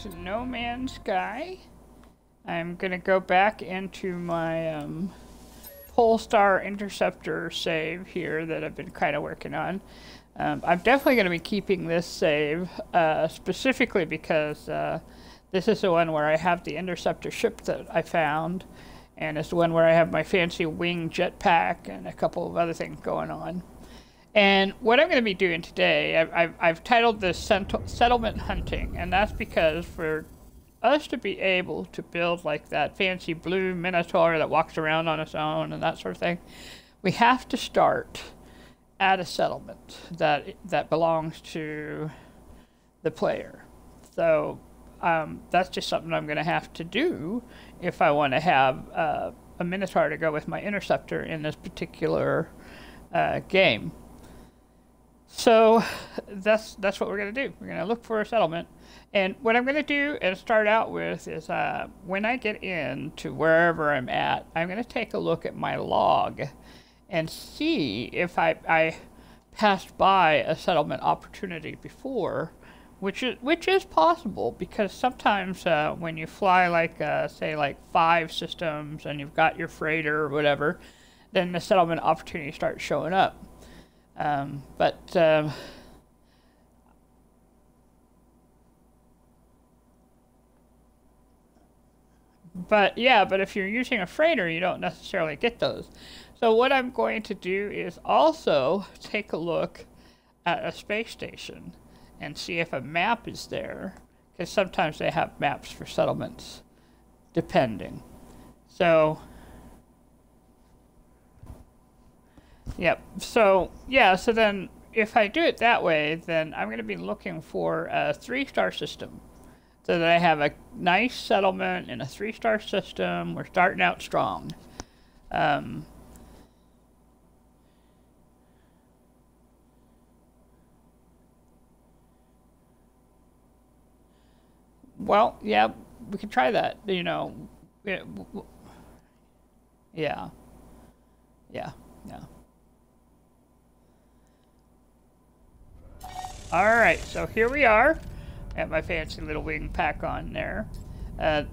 to No Man's Sky. I'm going to go back into my Polestar Interceptor save here that I've been kind of working on. I'm definitely going to be keeping this save, specifically because this is the one where I have the Interceptor ship that I found, and it's the one where I have my fancy wing jetpack and a couple of other things going on. And what I'm going to be doing today, I've titled this Settlement Hunting, and that's because for us to be able to build like that fancy blue Minotaur that walks around on its own and that sort of thing, we have to start at a settlement that belongs to the player. So that's just something I'm going to have to do if I want to have a Minotaur to go with my Interceptor in this particular game. So that's what we're going to do. We're going to look for a settlement. And what I'm going to do and start out with is when I get into wherever I'm at, I'm going to take a look at my log and see if I passed by a settlement opportunity before, which is possible, because sometimes when you fly like say like 5 systems and you've got your freighter or whatever, then the settlement opportunity starts showing up. But if you're using a freighter, you don't necessarily get those. So what I'm going to do is also take a look at a space station and see if a map is there, because sometimes they have maps for settlements, depending. So yep. So then if I do it that way, then I'm going to be looking for a 3-star system, so that I have a nice settlement in a 3-star system. We're starting out strong. Well, yeah, we could try that. You know, yeah. Alright, so here we are. I have my fancy little wing pack on there.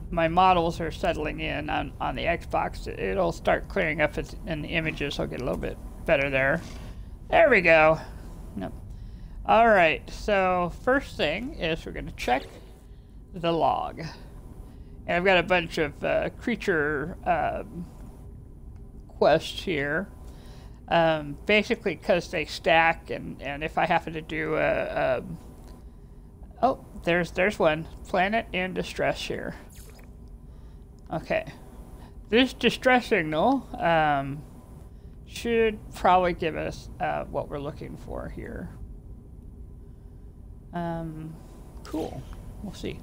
My models are settling in on the Xbox. It'll start clearing up and the images will get a little bit better there. There we go. Nope. Alright, so first thing is we're going to check the log. And I've got a bunch of creature quests here. Basically because they stack, and if I happen to do oh, there's one. Planet in distress here. Okay. This distress signal should probably give us what we're looking for here. Cool. We'll see.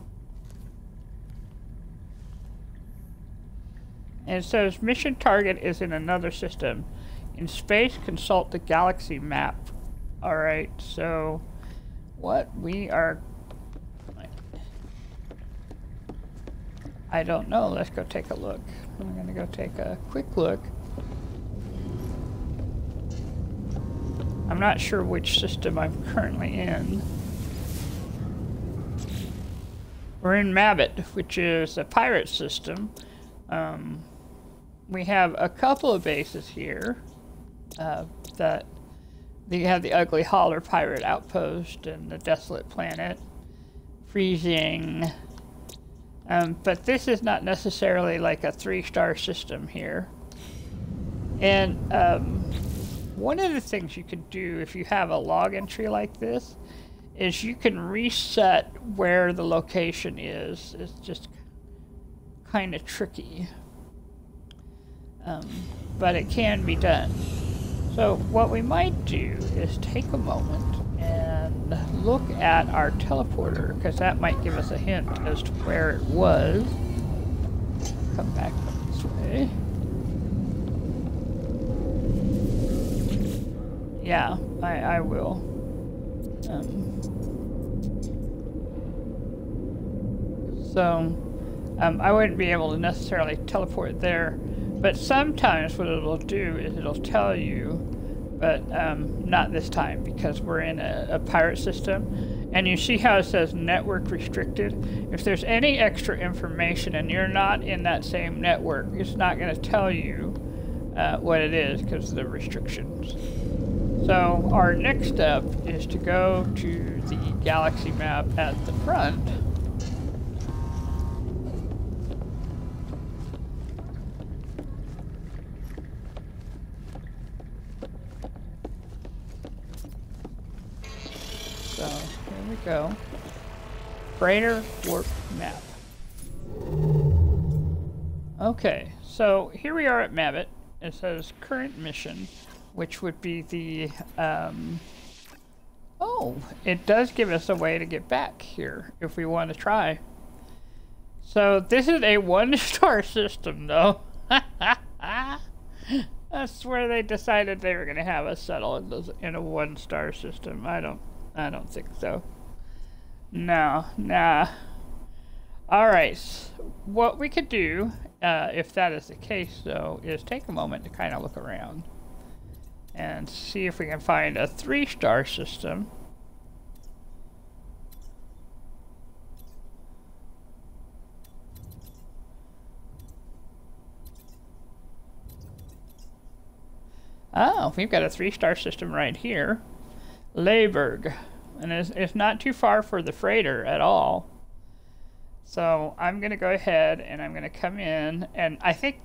And it says mission target is in another system. In space, consult the galaxy map. Alright, so what we are... I don't know. Let's go take a look. I'm going to go take a quick look. I'm not sure which system I'm currently in. We're in Mabbit, which is a pirate system. We have a couple of bases here. That you have the Ugly Holler Pirate Outpost and the Desolate Planet. Freezing. But this is not necessarily like a 3-star system here. And one of the things you can do if you have a log entry like this is you can reset where the location is. It's just kind of tricky. But it can be done. So what we might do is take a moment and look at our teleporter, because that might give us a hint as to where it was. Come back this way. Yeah, I will. I wouldn't be able to necessarily teleport there. But sometimes what it'll do is it'll tell you, but not this time, because we're in a pirate system, And you see how it says network restricted? If there's any extra information and you're not in that same network, it's not going to tell you what it is because of the restrictions. So our next step is to go to the galaxy map at the front. So here we go. Freighter warp map. Okay, so here we are at Mabbit. It says current mission, which would be the, oh, it does give us a way to get back here if we want to try. So this is a 1-star system, though. That's where they decided they were going to have us settle in a 1-star system. I don't think so. No, nah. All right, what we could do, if that is the case, though, is take a moment to kind of look around and see if we can find a 3-star system. Oh, we've got a 3-star system right here. Layberg. And it's not too far for the freighter at all. So I'm going to go ahead and I'm going to come in, and I think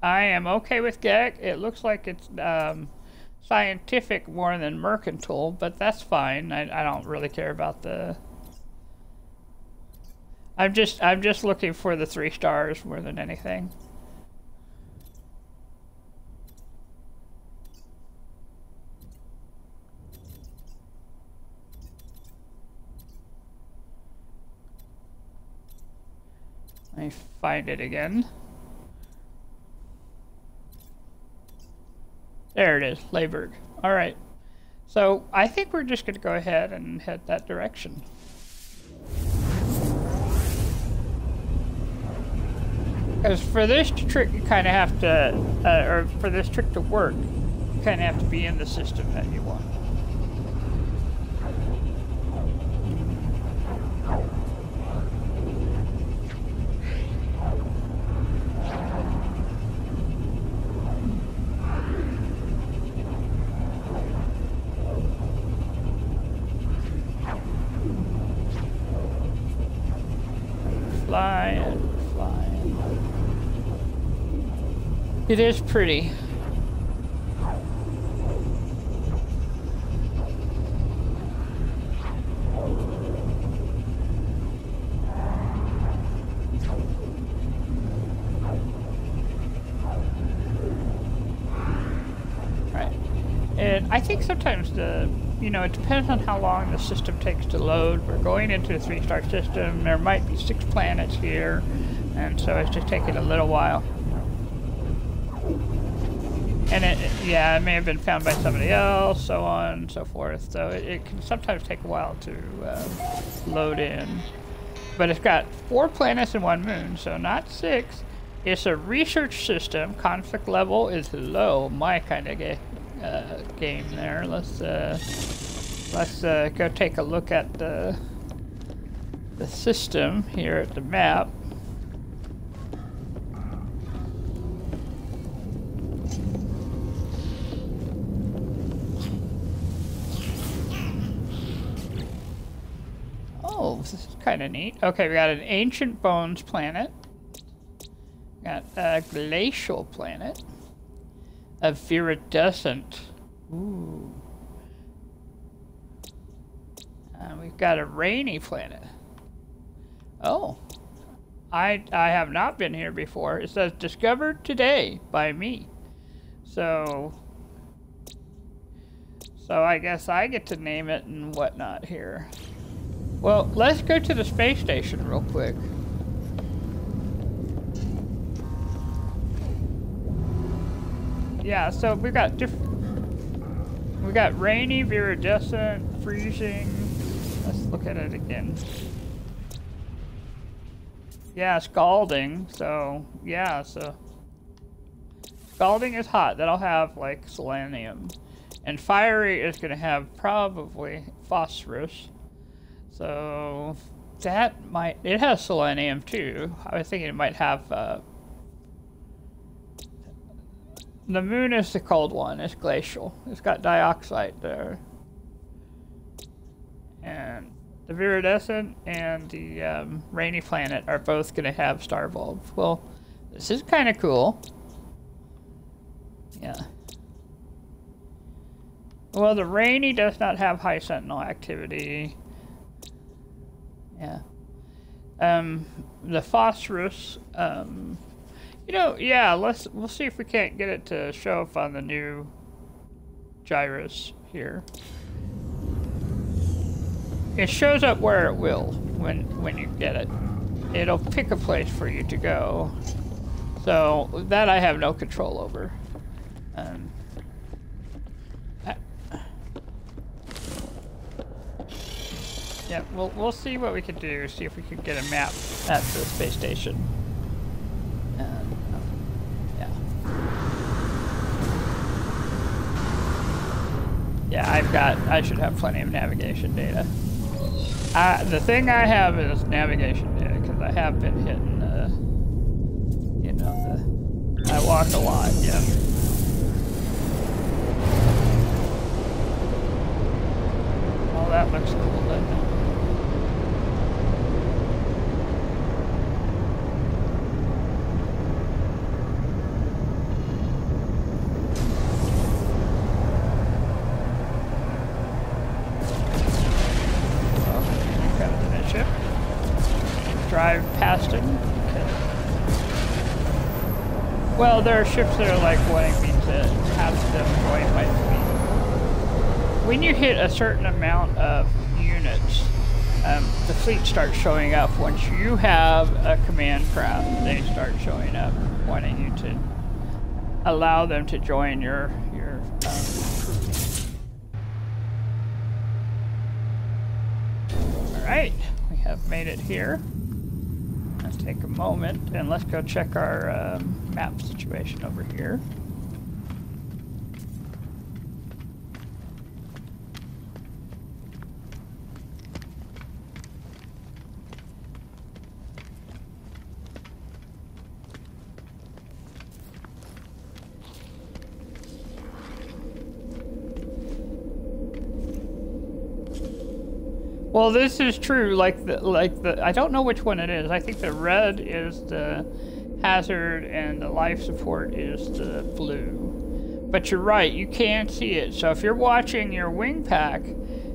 I am okay with GEC. It looks like it's scientific more than mercantile, but that's fine. I don't really care about the... I'm just looking for the 3 stars more than anything. Let me find it again. There it is, Layberg. All right. So I think we're just going to go ahead and head that direction. Because for this trick, you kind of have to, or for this trick to work, you kind of have to be in the system that you want. Flying. It is pretty. Right. And I think sometimes it depends on how long the system takes to load. We're going into a 3-star system. There might be 6 planets here, and so it's just taking a little while. And it may have been found by somebody else, so on and so forth. So it can sometimes take a while to load in. But it's got 4 planets and 1 moon, so not 6. It's a research system. Conflict level is low. My kind of game there. Let's go take a look at the system here at the map. Oh, this is kind of neat. Okay, we got an ancient bones planet. Got a glacial planet. A viridescent. Ooh. We've got a rainy planet. Oh. I have not been here before. It says discovered today by me. So I guess I get to name it and whatnot here. Well, let's go to the space station real quick. Yeah, so we got rainy, viridescent, freezing. Let's look at it again. Yeah, scalding. So yeah, so scalding is hot. That'll have like selenium. And fiery is going to have probably phosphorus. So that might... It has selenium too. I was thinking it might have... the moon is the cold one. It's glacial. It's got dioxide there. And the viridescent and the rainy planet are both going to have star bulbs. Well, this is kind of cool. Yeah. Well, the rainy does not have high sentinel activity. Yeah. The phosphorus, you know, yeah, we'll see if we can't get it to show up on the new gyrus here. It shows up where it will when you get it. It'll pick a place for you to go. So that I have no control over. Yeah, we'll see what we can do. See if we can get a map at the space station. Yeah. Yeah, I should have plenty of navigation data. The thing I have is navigation data because I have been hitting, you know, I walk a lot. Yeah. Oh, that looks cool, doesn't it? Drive past him. Okay. Well, there are ships that are like wanting me to have them going by fleet. When you hit a certain amount of units, the fleet starts showing up. Once you have a command craft, they start showing up, wanting you to allow them to join your All right, we have made it here. Let's take a moment and let's go check our map situation over here. Well, this is true. Like the I don't know which one it is. I think the red is the hazard and the life support is the blue. But you're right, you can see it. So if you're watching your wing pack,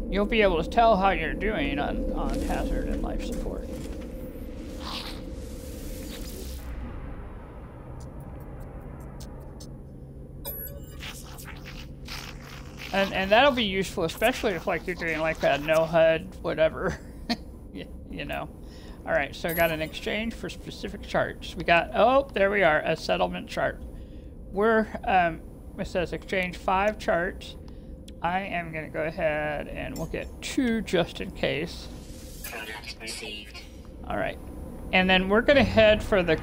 you'll be able to tell how you're doing on hazard and life support. And that'll be useful, especially if like you're doing like a no HUD, whatever, you know. All right, so I got an exchange for specific charts. We got, oh, there we are, a settlement chart. We're, it says exchange 5 charts. I am gonna go ahead and we'll get 2 just in case. Product received. All right, and then we're gonna head for the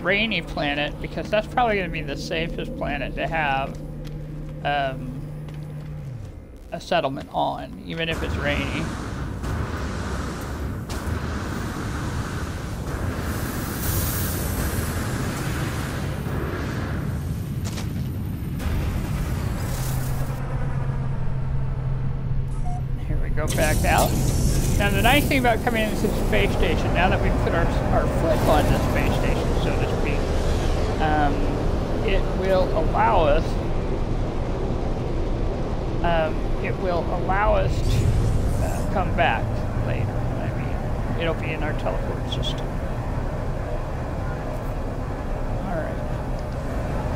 rainy planet because that's probably gonna be the safest planet to have a settlement on, even if it's rainy. Here we go back out. Now the nice thing about coming into the space station, now that we've put our foot on the space station, so to speak, it will allow us to come back later. I mean, it'll be in our teleport system. Alright.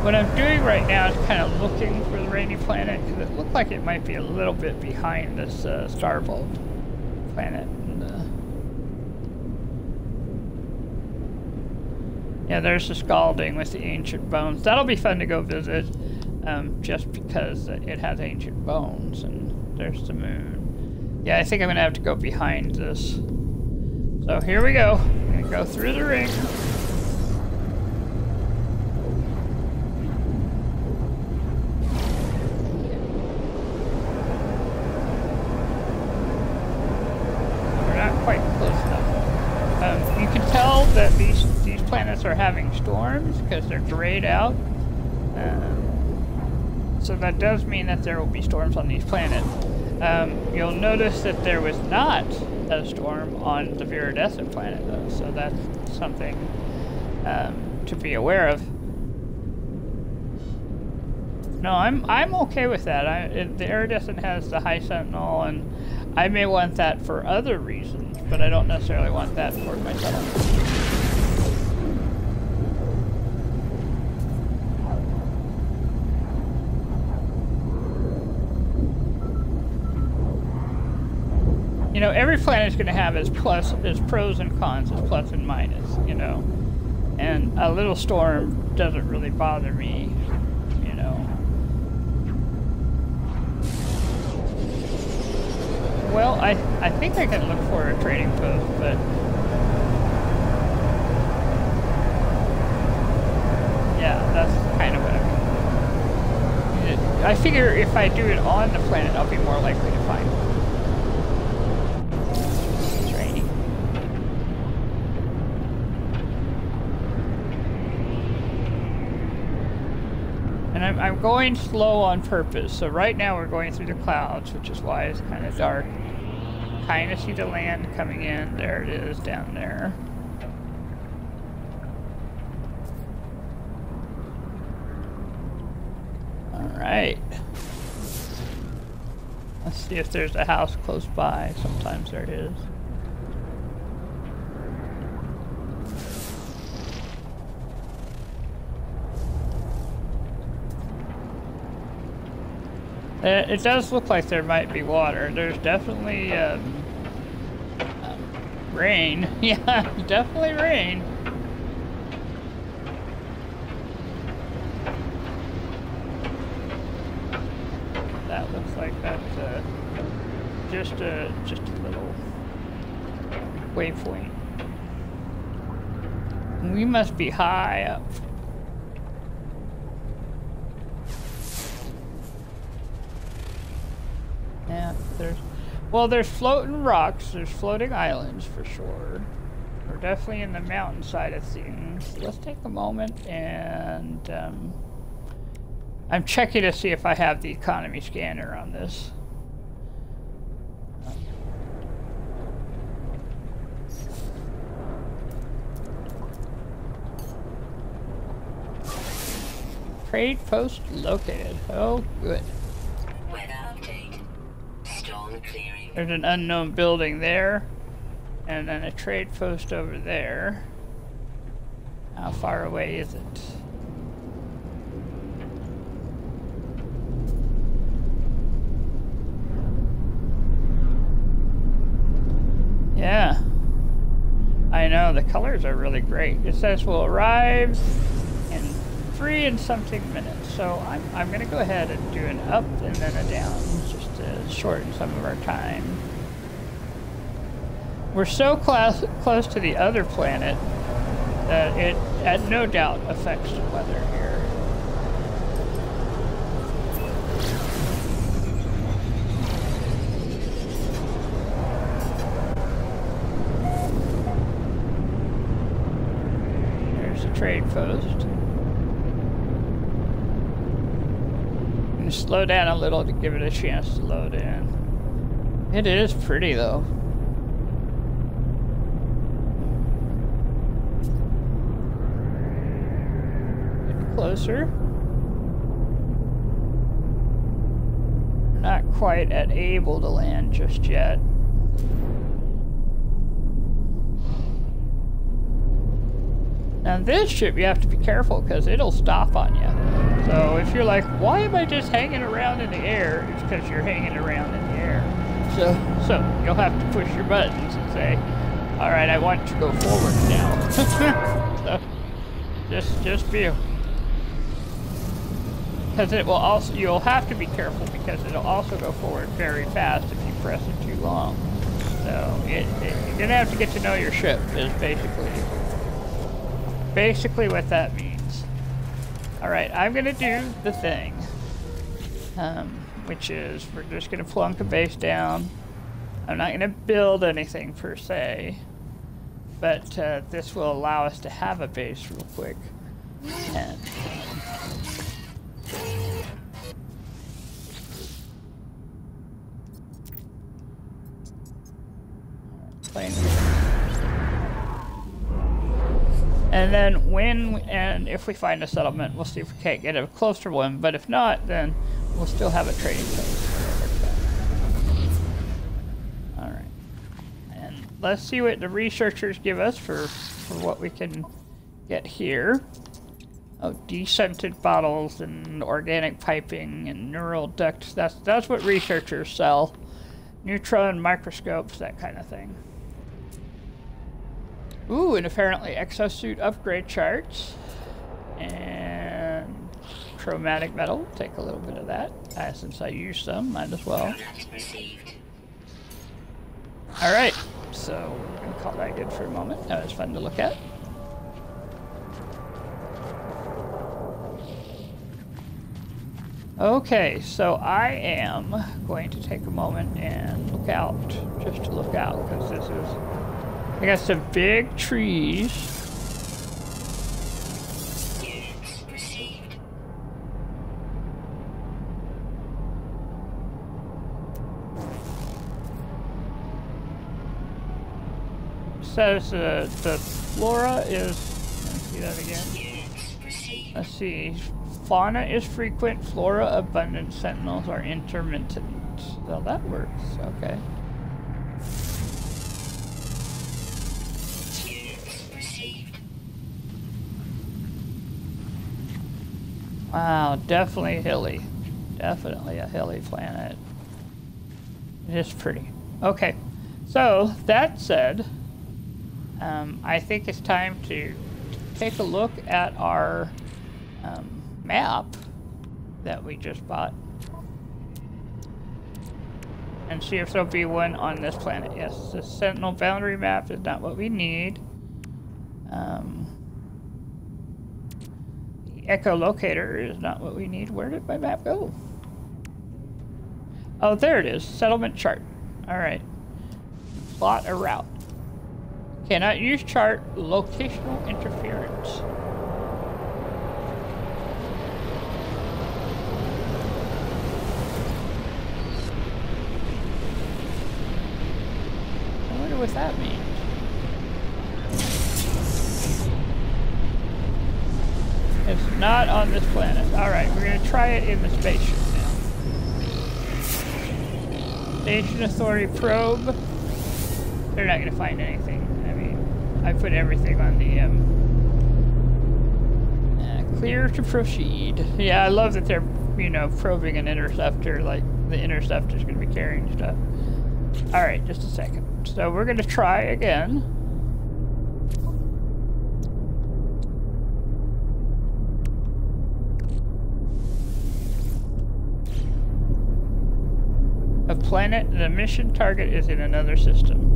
What I'm doing right now is kind of looking for the rainy planet, because it looked like it might be a little bit behind this star bulb planet. Yeah, there's the Scalding with the ancient bones. That'll be fun to go visit. Just because it has ancient bones, and there's the moon. Yeah, I think I'm gonna have to go behind this. So here we go. I'm gonna go through the ring. close enough. You can tell that these planets are having storms because they're grayed out. So that does mean that there will be storms on these planets. You'll notice that there was not a storm on the viridescent planet, though, so that's something to be aware of. No, I'm okay with that. The iridescent has the high sentinel, and I may want that for other reasons, but I don't necessarily want that for myself. You know, every planet is going to have its pros and cons, its plus and minus, you know. And a little storm doesn't really bother me, you know. Well, I think I can look for a trading post, but... yeah, that's kind of what I figure if I do it on the planet, I'll be more likely to find one. I'm going slow on purpose, so right now we're going through the clouds, which is why it's kind of dark. Kind of see the land coming in. There it is down there. Alright. Let's see if there's a house close by. Sometimes there is. It does look like there might be water. There's definitely rain. Yeah, definitely rain. That looks like that's just a little waypoint. We must be high up. Yeah, there's floating rocks, there's floating islands for sure. We're definitely in the mountain side of things. Let's take a moment and I'm checking to see if I have the economy scanner on this. Trade post located. Oh, good. There's an unknown building there, and then a trade post over there. How far away is it? Yeah. I know, the colors are really great. It says we'll arrive in 3 and something minutes. So I'm going to go ahead and do an up and then a down, just to shorten some of our time. We're so close to the other planet that it no doubt affects the weather here. There's a trade post. I'm going to slow down a little to give it a chance to load in. It is pretty though. Closer. Not quite able to land just yet. Now this ship you have to be careful because it'll stop on you. So if you're like, why am I just hanging around in the air? It's because you're hanging around in the air. So you'll have to push your buttons and say, all right, I want to go forward now. So just be. Because it will also, you'll have to be careful because it'll also go forward very fast if you press it too long. So you're gonna have to get to know your ship is basically what that means. All right, I'm gonna do the thing, which is we're just gonna plunk a base down. I'm not going to build anything per se, but this will allow us to have a base real quick. And and then when and if we find a settlement, we'll see if we can't get a closer one, but if not, then we'll still have a trading post. Alright. And let's see what the researchers give us for what we can get here. Oh, descented bottles and organic piping and neural ducts. That's what researchers sell. Neutron microscopes, that kind of thing. Ooh, and apparently exosuit upgrade charts. And chromatic metal. Take a little bit of that. Since I used some, might as well. Alright, so we're going to call that good for a moment. That was fun to look at. Okay, so I am going to take a moment and look out, just to look out, because this is, I got some big trees. It says the flora is, let's see that again. Let's see. Fauna is frequent, flora abundant, sentinels are intermittent. Well, that works, okay. Wow, definitely hilly. Definitely a hilly planet. It is pretty. Okay, so that said, I think it's time to take a look at our map that we just bought and see if there'll be one on this planet. Yes, the Sentinel boundary map is not what we need. The echolocator is not what we need. Where did my map go? Oh, there it is. Settlement chart. Alright. Plot a route. Cannot use chart. Locational interference. What that means. It's not on this planet. Alright, we're going to try it in the spaceship now. Station Authority probe. They're not going to find anything. I mean, I put everything on the clear to proceed. Yeah, I love that they're, you know, probing an interceptor, like the interceptor's going to be carrying stuff. Alright, just a second. So we're going to try again. A planet, the mission target is in another system.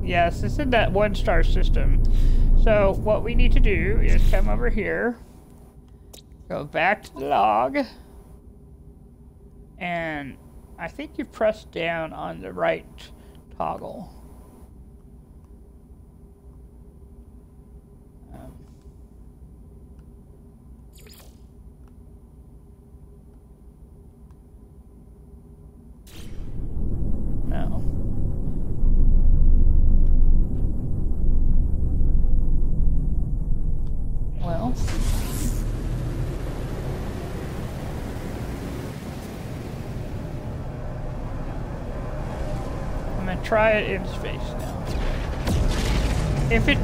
Yes, it's in that one-star system. So what we need to do is come over here, go back to the log, and I think you press down on the right toggle. No. Well. I'm gonna try it in space now. If it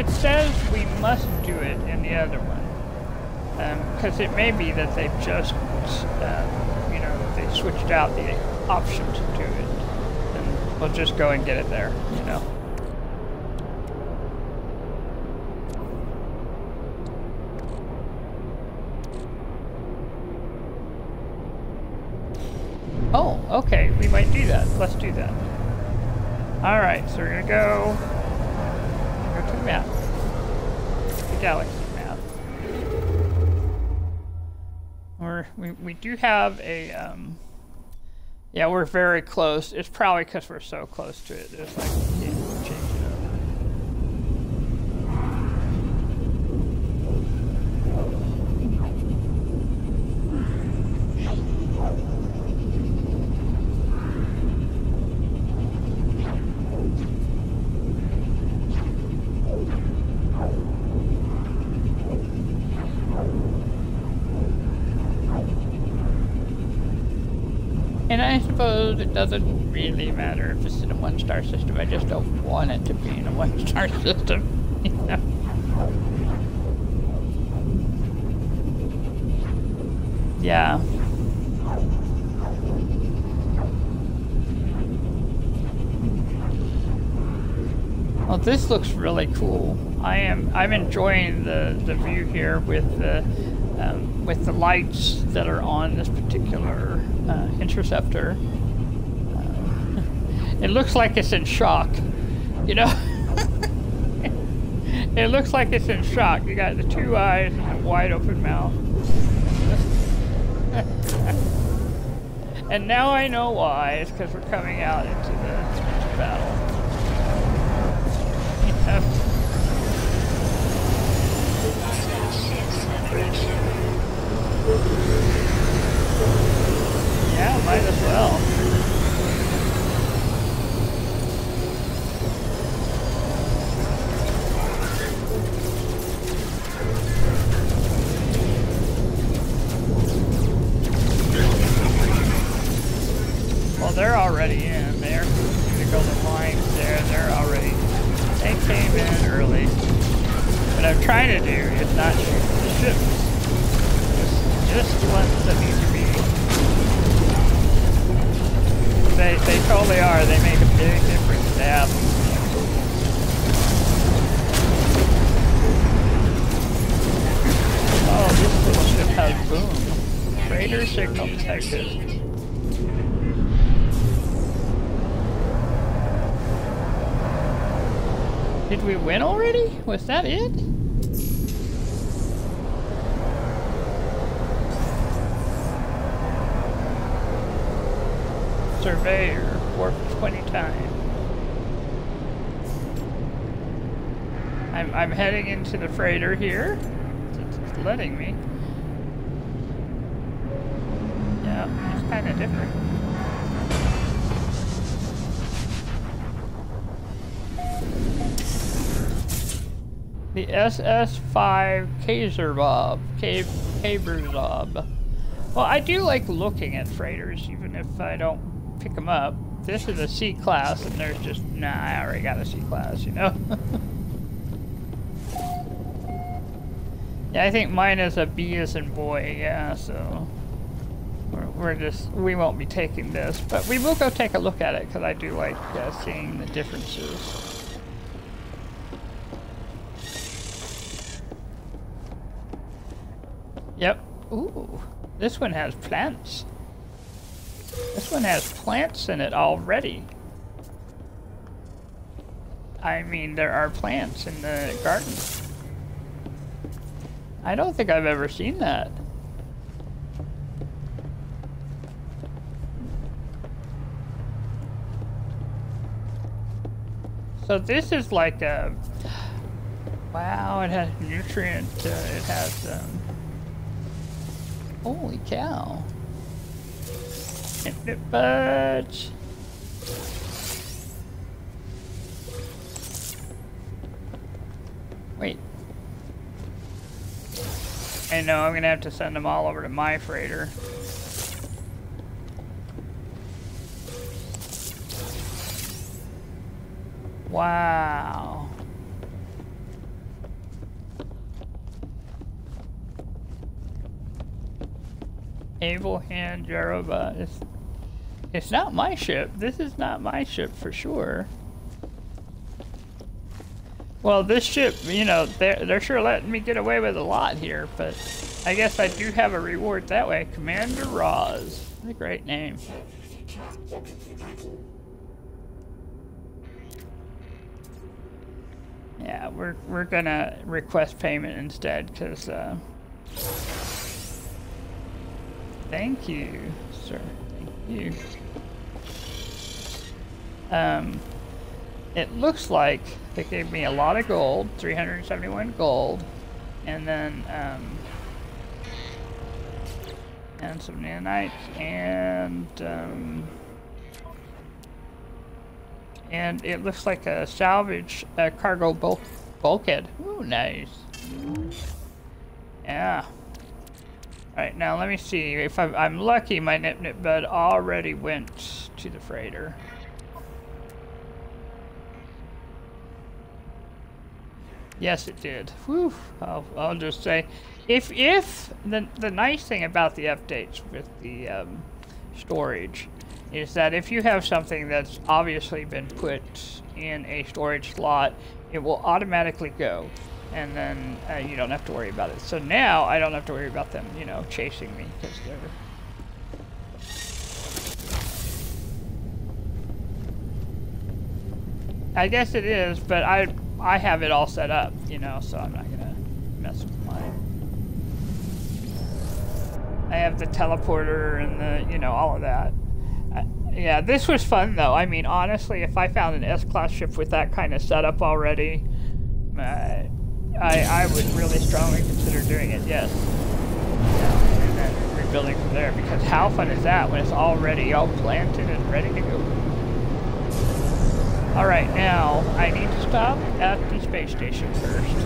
says we must do it in the other one, because it may be that they've just, you know, they switched out the option to do it, and we'll just go and get it there, you know. Oh, okay, we might do that. Let's do that. Alright, so we're gonna go to the map. The galaxy map. We do have a Yeah, we're very close. It's probably because we're so close to it. It's like, we can't change it up. And I suppose it doesn't really matter if it's in a one-star system. I just don't want it to be in a one-star system, you know? Yeah. Well, this looks really cool. I'm enjoying the view here with the lights that are on this particular interceptor. It looks like it's in shock, you know? It looks like it's in shock. You got the two eyes and a wide open mouth. And now I know why. It's because we're coming out into the battle. Yeah, might as well. Well, they're already in there. You go the lines there, they're already. They came in early. What I'm trying to do is not shoot the ships. Just the ones that need to be. They totally are. They make a big difference to have them. Oh, this little ship has boom. Radar signal detected. Did we win already? Was that it? Surveyor, warp 20 times. I'm heading into the freighter here. It's letting me. Yeah, it's kind of different. The SS5 Kaiserbob. Well, I do like looking at freighters, even if I don't pick them up. This is a C class, and there's just, nah, I already got a C class, you know? Yeah, I think mine is a B as in boy, yeah, so we won't be taking this, but we will go take a look at it, because I do like seeing the differences. Yep. Ooh, this one has plants. This one has plants in it already. I mean, there are plants in the garden. I don't think I've ever seen that. So this is like a... Wow, it has nutrient, it has... Holy cow. Infinite budge. Wait. I know, I'm gonna have to send them all over to my freighter. Wow. Able Hand Jaroba. It's not my ship. This is not my ship for sure. Well, this ship, you know, they're sure letting me get away with a lot here, but I guess I do have a reward that way. Commander Roz. What a great name. Yeah, we're gonna request payment instead, because thank you, sir. Thank you. It looks like they gave me a lot of gold, 371 gold, and then and some nanites, and it looks like a salvage cargo bulkhead. Ooh, nice. Yeah. Alright, now let me see. If I'm lucky, my nip bud already went to the freighter. Yes, it did. Whew. I'll just say, if the nice thing about the updates with the storage is that if you have something that's obviously been put in a storage slot, it will automatically go, and then you don't have to worry about it. So now I don't have to worry about them, you know, chasing me because they're. I guess it is, but I have it all set up, you know, so I'm not gonna mess with mine. I have the teleporter and the, you know, all of that. Yeah, this was fun though. I mean, honestly, if I found an S-class ship with that kind of setup already, I would really strongly consider doing it, yes. Yeah, and then rebuilding from there, because how fun is that when it's already all planted and ready to go? Alright, now, I need to stop at the space station first.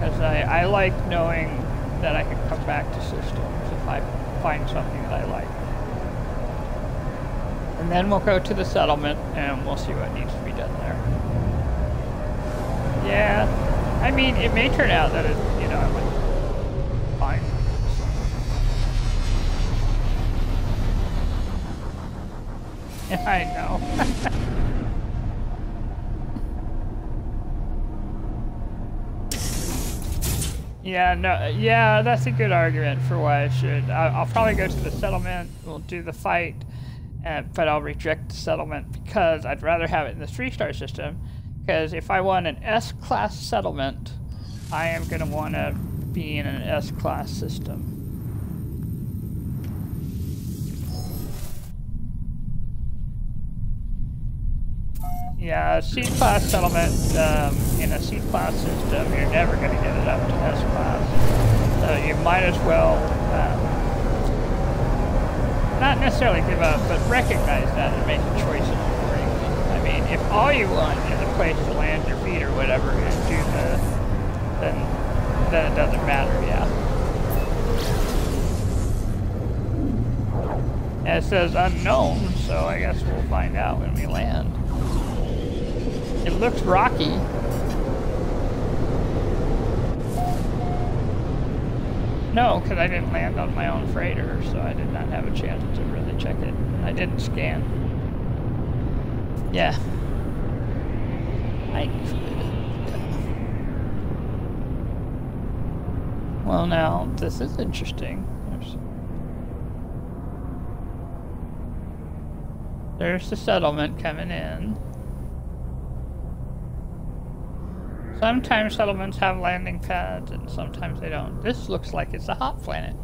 Because I like knowing that I can come back to systems if I find something that I like. And then we'll go to the settlement and we'll see what needs to be done there. Yeah, I mean, it may turn out that it, you know, I went fine. Yeah, I know. Yeah, no, yeah, that's a good argument for why I should. I'll probably go to the settlement, we'll do the fight, but I'll reject the settlement because I'd rather have it in the 3-star system, because if I want an S-class settlement, I am going to want to be in an S-class system. Yeah, C-class settlement in a C-class system, you're never going to get it up to S-class. So you might as well not necessarily give up, but recognize that and make choices accordingly. I mean, if all you want is a place to land your feet or whatever and do then it doesn't matter, yeah. And it says unknown, so I guess we'll find out when we land. It looks rocky. No, because I didn't land on my own freighter, so I did not have a chance to really check it. I didn't scan. Yeah. Well, now, this is interesting. There's the settlement coming in. Sometimes settlements have landing pads and sometimes they don't. This looks like it's a hot planet.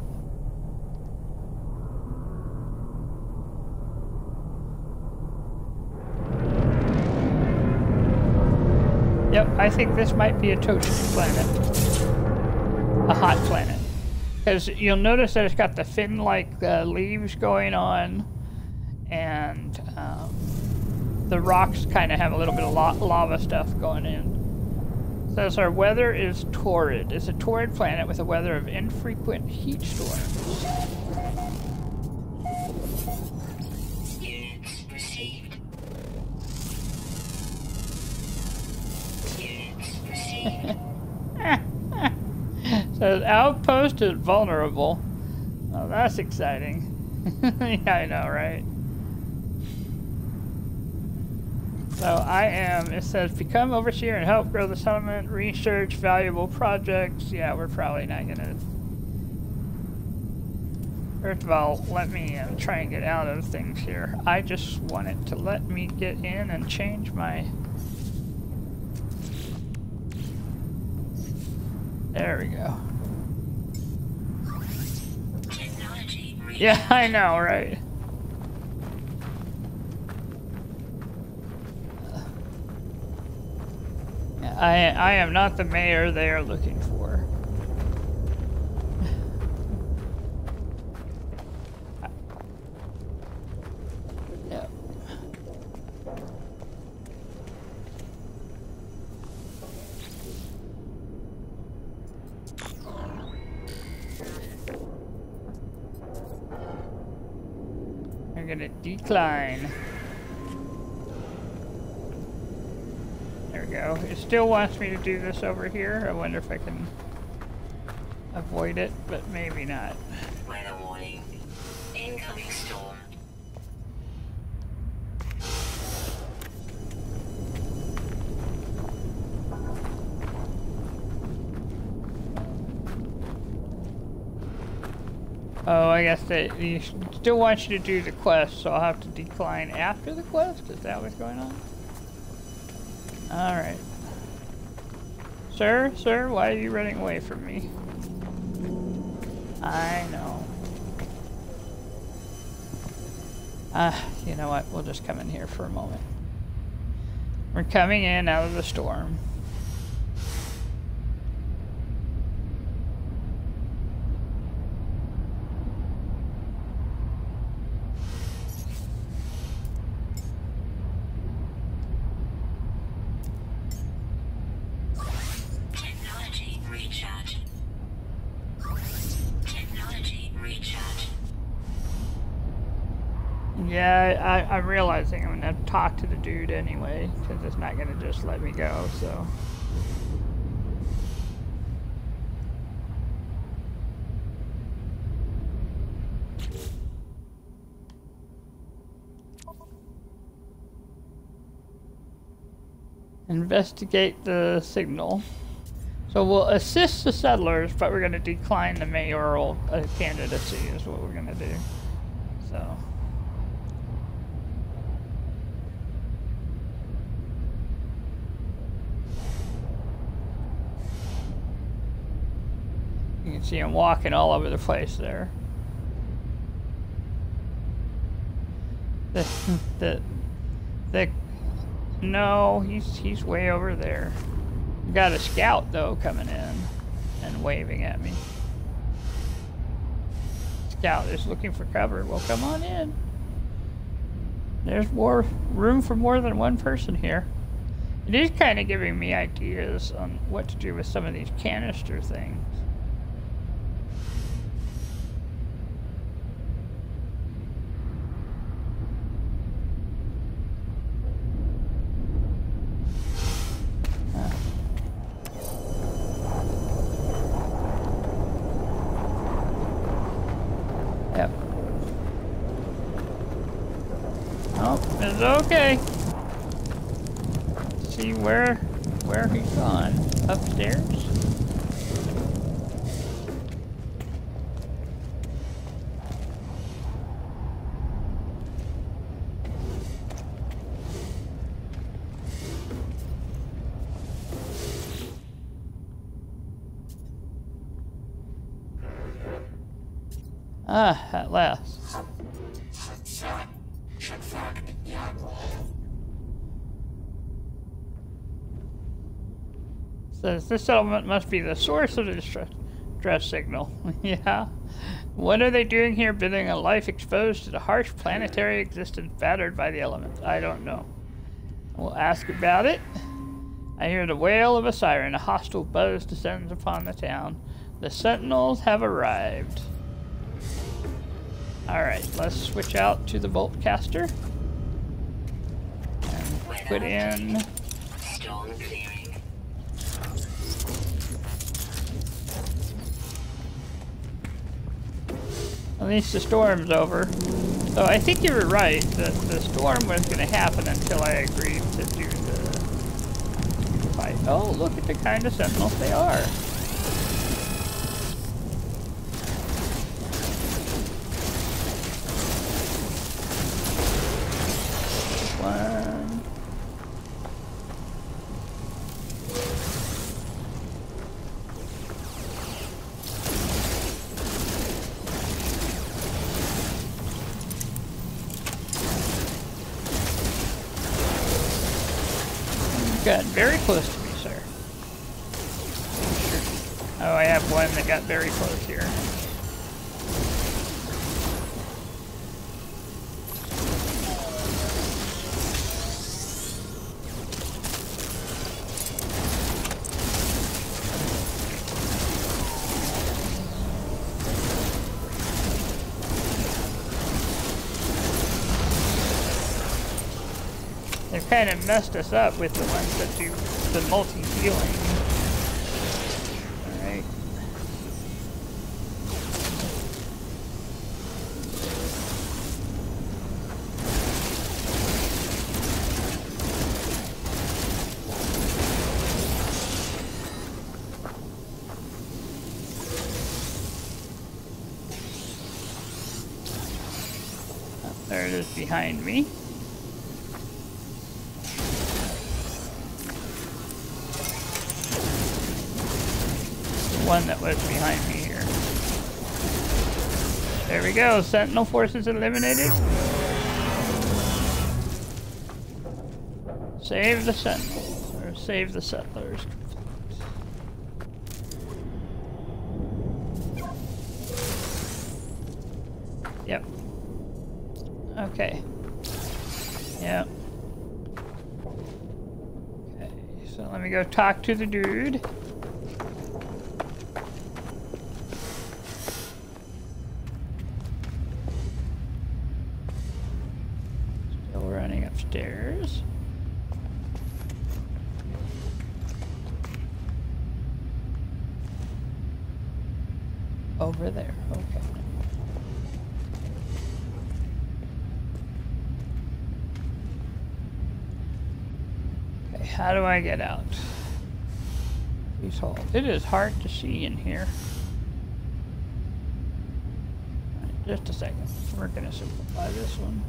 Yep, I think this might be a toasty planet. A hot planet. Because you'll notice that it's got the fin-like leaves going on, and the rocks kind of have a little bit of lava stuff going in. Says our weather is torrid. It's a torrid planet with a weather of infrequent heat storms. Units received. Units received. Says outpost is vulnerable. Oh, that's exciting. Yeah, I know, right? So I am, it says, become overseer and help grow the settlement, research valuable projects. Yeah, we're probably not gonna. First of all, let me try and get out of things here. I just want it to let me get in and change my. There we go. Yeah, I know, right? I am not the mayor they are looking for. Yeah. I'm gonna decline. There we go. It still wants me to do this over here. I wonder if I can avoid it, but maybe not. Weather warning. Incoming storm. Oh, I guess that he still wants you to do the quest, so I'll have to decline after the quest? Is that what's going on? Alright. Sir, why are you running away from me? I know. You know what? We'll just come in here for a moment. We're coming in out of the storm. Technology recharge. Technology recharge. Yeah, I'm realizing I'm gonna have to talk to the dude anyway, because it's not gonna just let me go, so. Investigate the signal. So we'll assist the settlers, but we're gonna decline the mayoral candidacy is what we're gonna do. So. You can see him walking all over the place there. No, he's way over there. Got a scout though coming in and waving at me. Scout is looking for cover. Well, come on in. There's more room for more than one person here. It is kind of giving me ideas on what to do with some of these canister things. Yep. Oh, it's okay. See where he's gone. Upstairs? Ah, at last. Says this settlement must be the source of the distress signal. Yeah. What are they doing here, building a life exposed to the harsh planetary existence battered by the elements? I don't know. We'll ask about it. I hear the wail of a siren. A hostile buzz descends upon the town. The sentinels have arrived. Alright, let's switch out to the Voltcaster. And put in... Storm clearing. At least the storm's over. So I think you were right, that the storm was going to happen until I agreed to do the fight. Oh, look at the kind of sentinels they are. One. You got very close to me, sir. Oh, I have one that got very close here. They've kind of messed us up with the ones that do the multi-healing. Alright. Oh, there it is behind me. One that was behind me here. There we go. Sentinel forces eliminated. Save the Sentinels, or save the settlers. Yep. Okay. Yep. Okay, so let me go talk to the dude. Upstairs. Over there, okay. Okay, how do I get out? These holes. It is hard to see in here. Right, just a second. We're gonna simplify this one.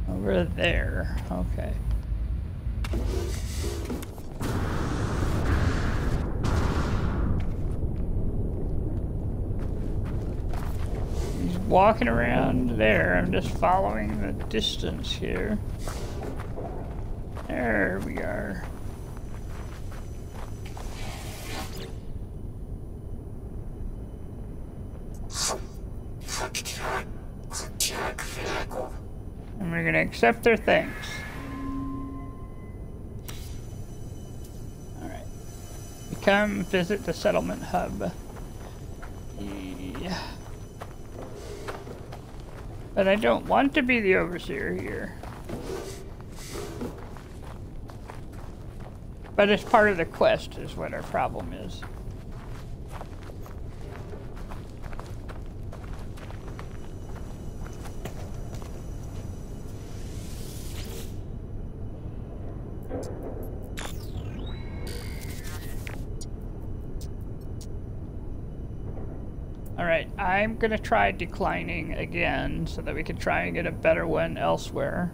Over there, okay. He's walking around there. I'm just following the distance here. There we are. And we're gonna accept their thanks. Alright. Come visit the settlement hub. Yeah. But I don't want to be the overseer here. But it's part of the quest is what our problem is. Alright, I'm gonna try declining again so that we can try and get a better one elsewhere.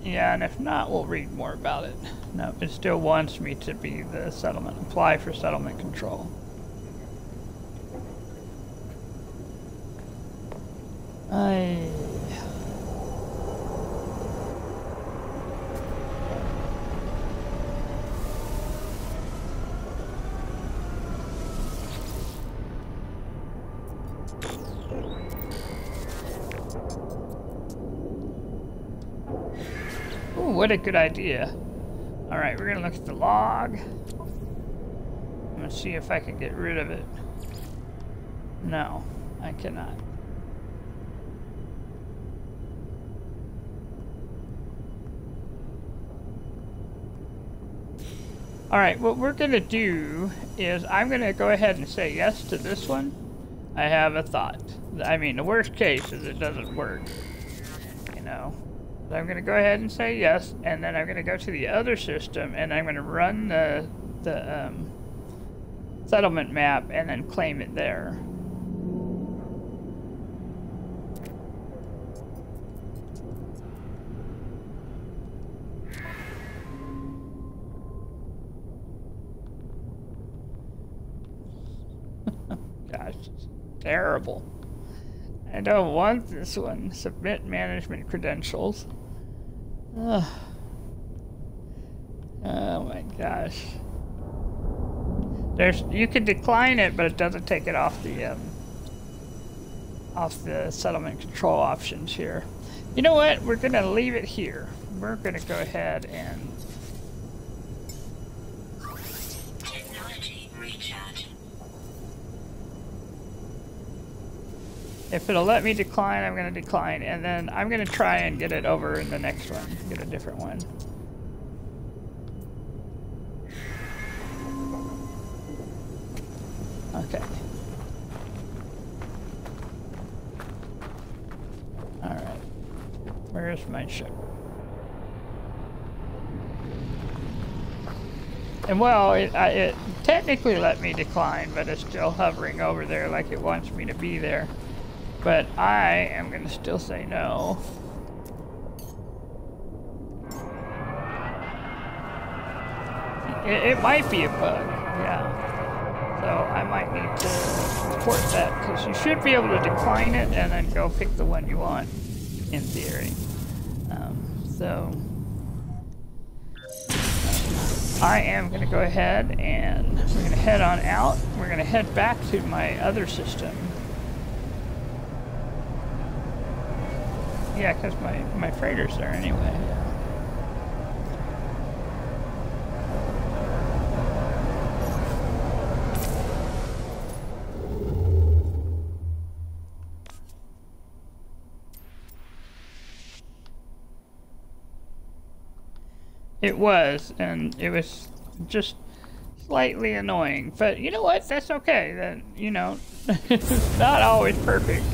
Yeah, and if not, we'll read more about it. No, it still wants me to be the settlement, apply for settlement control. Ooh, what a good idea. Alright, we're gonna look at the log. I'm gonna see if I can get rid of it. No, I cannot. Alright, what we're gonna do is I'm gonna go ahead and say yes to this one. I have a thought. I mean, the worst case is it doesn't work. You know. So I'm going to go ahead and say yes, and then I'm going to go to the other system, and I'm going to run the settlement map, and then claim it there. Gosh, it's terrible. I don't want this one. Submit management credentials. Ugh. Oh my gosh. You can decline it, but it doesn't take it off the settlement control options here. You know what? We're gonna leave it here. We're gonna go ahead and Technology recharge. if it'll let me decline, I'm gonna decline, and then I'm gonna try and get it over in the next one. Get a different one. Okay. Alright. Where's my ship? And well, it technically let me decline, but it's still hovering over there like it wants me to be there. But I am going to still say no. It might be a bug, yeah. So I might need to report that, because you should be able to decline it and then go pick the one you want, in theory. I am going to go ahead and we're going to head on out. We're going to head back to my other system. Yeah, because my freighter's there anyway. It was, and it was just slightly annoying. But you know what? That's okay. That, you know, it's not always perfect.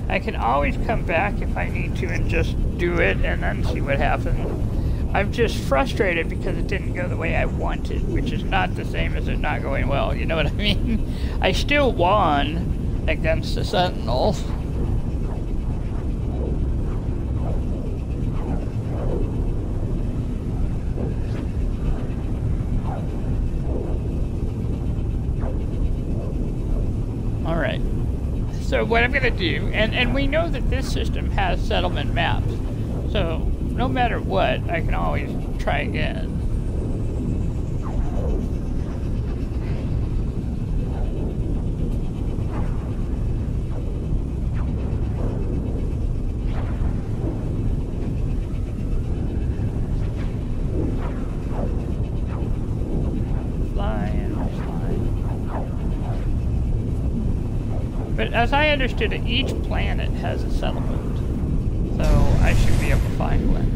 I can always come back if I need to and just do it and then see what happens. I'm just frustrated because it didn't go the way I wanted, which is not the same as it not going well. You know what I mean? I still won against the Sentinels. Alright, so what I'm going to do, and we know that this system has settlement maps, so no matter what, I can always try again. But as I understood it, each planet has a settlement, so I should be able to find one.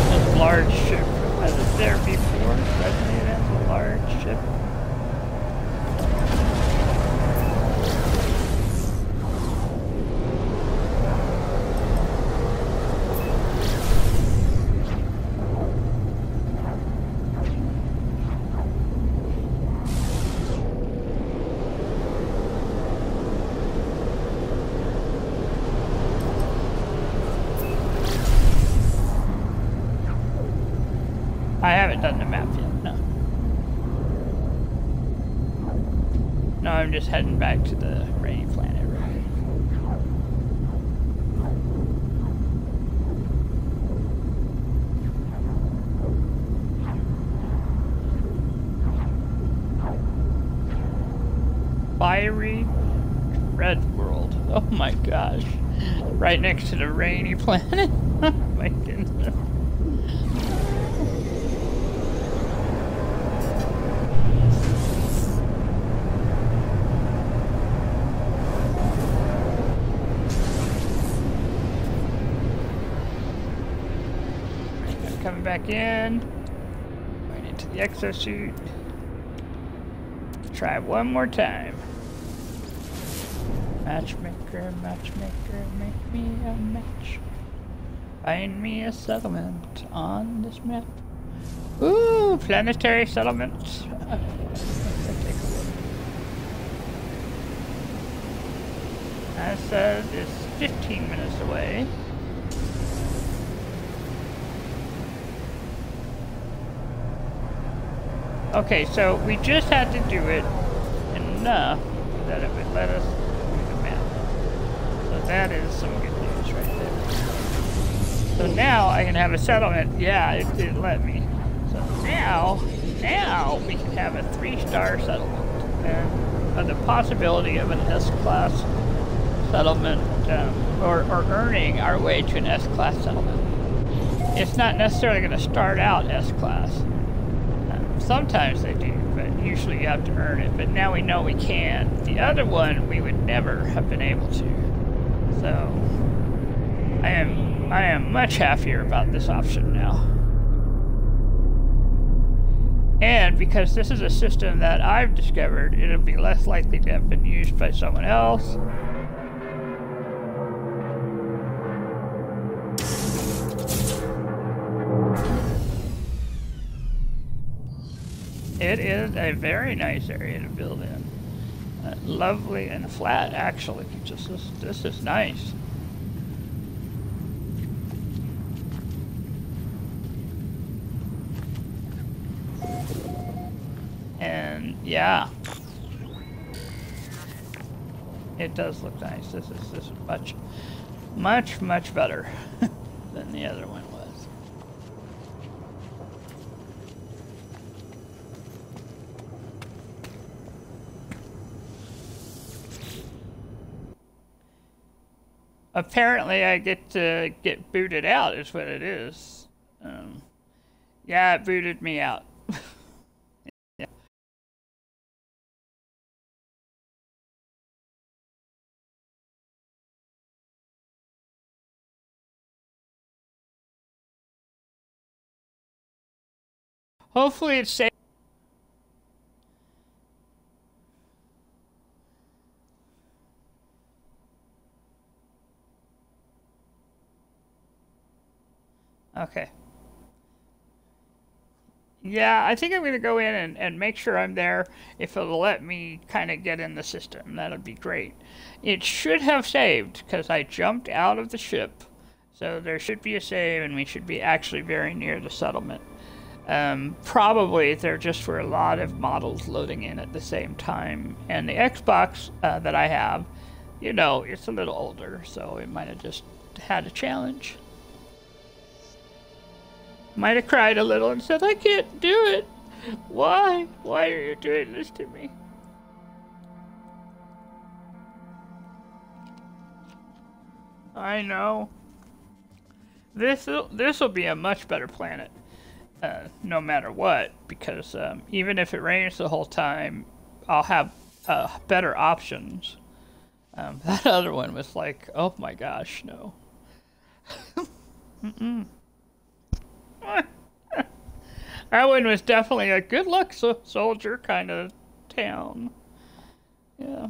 This large ship, was it there before? Suddenly it has a large ship. I haven't done the map yet, no. No, I'm just heading back to the rainy planet, right? Fiery Red World. Oh my gosh. Right next to the rainy planet. Oh my goodness. back in. Going into the exosuit. Try one more time. Matchmaker, matchmaker, make me a match. Find me a settlement on this map. Ooh, planetary settlement. Let's take a look. That says it's 15 minutes away. Okay, so we just had to do it enough that it would let us do the map. So that is some good news right there. So now I can have a settlement. Yeah, it did let me. So now we can have a 3-star settlement and the possibility of an S-class settlement or earning our way to an S-class settlement. It's not necessarily going to start out S-class. Sometimes they do, but usually you have to earn it. But now we know we can. The other one, we would never have been able to. So I am much happier about this option now. And because this is a system that I've discovered, it'll be less likely to have been used by someone else. It is a very nice area to build in. Lovely and flat, actually. This is nice. And yeah, it does look nice. This is much better than the other one was. Apparently I get to get booted out is what it is. Yeah, it booted me out. Yeah. Hopefully it's safe. Okay. Yeah, I think I'm going to go in and make sure I'm there. If it'll let me kind of get in the system, that'll be great. It should have saved because I jumped out of the ship. So there should be a save and we should be actually very near the settlement. Probably there just were a lot of models loading in at the same time. And the Xbox that I have, you know, it's a little older, so it might have just had a challenge. Might have cried a little and said, I can't do it. Why? Why are you doing this to me? I know. This'll be a much better planet, no matter what, because even if it rains the whole time, I'll have better options. That other one was like, oh my gosh, no. Mm-mm. That one was definitely a good luck soldier kind of town. Yeah.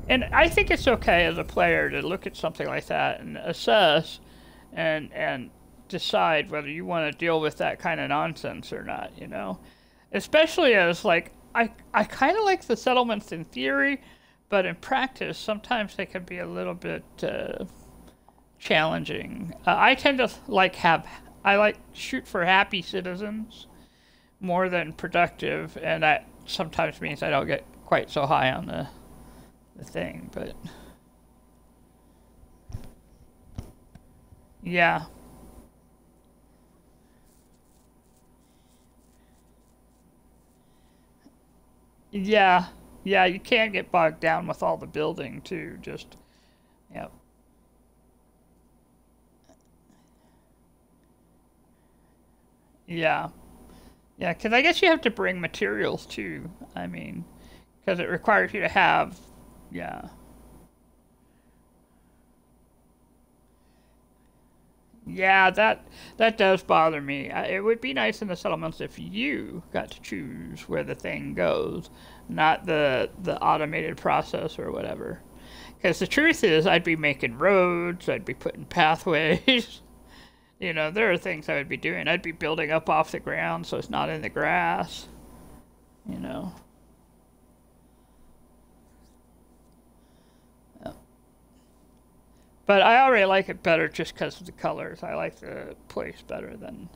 And I think it's okay as a player to look at something like that and assess and decide whether you want to deal with that kind of nonsense or not, you know? Especially as, like, I kind of like the settlements in theory, but in practice, sometimes they can be a little bit challenging. I tend to I like shoot for happy citizens more than productive, and that sometimes means I don't get quite so high on the thing, but yeah. Yeah, yeah, you can't get bogged down with all the building too, just, yep. Yeah. Yeah, because I guess you have to bring materials too. I mean, because it requires you to have, yeah. Yeah, that does bother me. It would be nice in the settlements if you got to choose where the thing goes, not the automated process or whatever. Because the truth is, I'd be making roads, I'd be putting pathways. You know, there are things I would be doing. I'd be building up off the ground so it's not in the grass. You know. Yeah. But I already like it better just because of the colors. I like the place better than...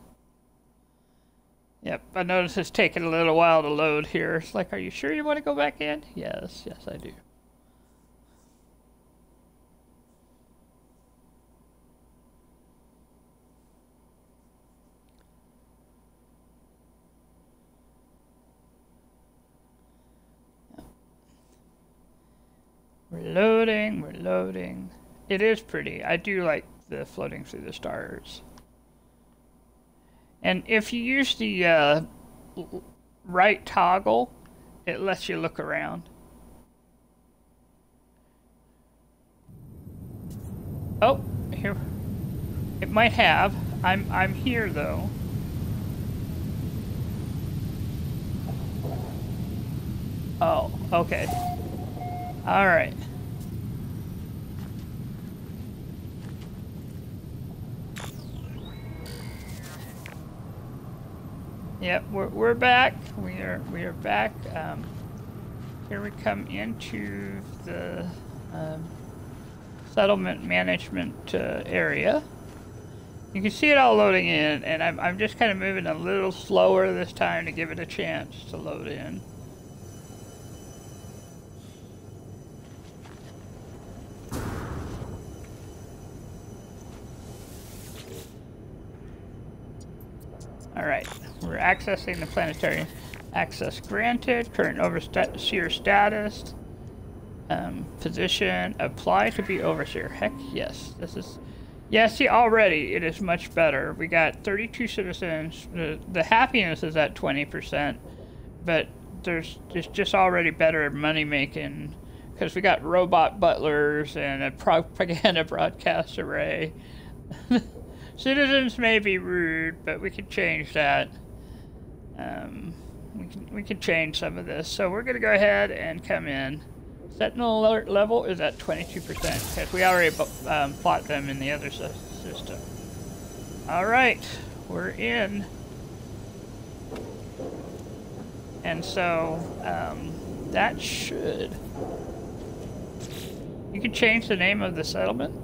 Yep, I notice it's taking a little while to load here. It's like, are you sure you want to go back in? Yes, yes I do. We're loading, we're loading. It is pretty. I do like the floating through the stars. And if you use the right toggle, it lets you look around. Oh, here. It might have. I'm here though. Oh, okay. All right. Yep, we're back. We are back. Here we come into the settlement management area. You can see it all loading in, and I'm just kind of moving a little slower this time to give it a chance to load in. Alright, we're accessing the planetarium. Access granted, current overseer status, position, apply to be overseer. Heck yes, this is... Yeah, see, already it is much better. We got 32 citizens. The happiness is at 20%, but it's just already better money making because we got robot butlers and a propaganda broadcast array. Citizens may be rude, but we can change that. We can change some of this. So we're going to go ahead and come in. Sentinel alert level is at 22% because we already plot them in the other system. All right, we're in. And so that should... You can change the name of the settlement.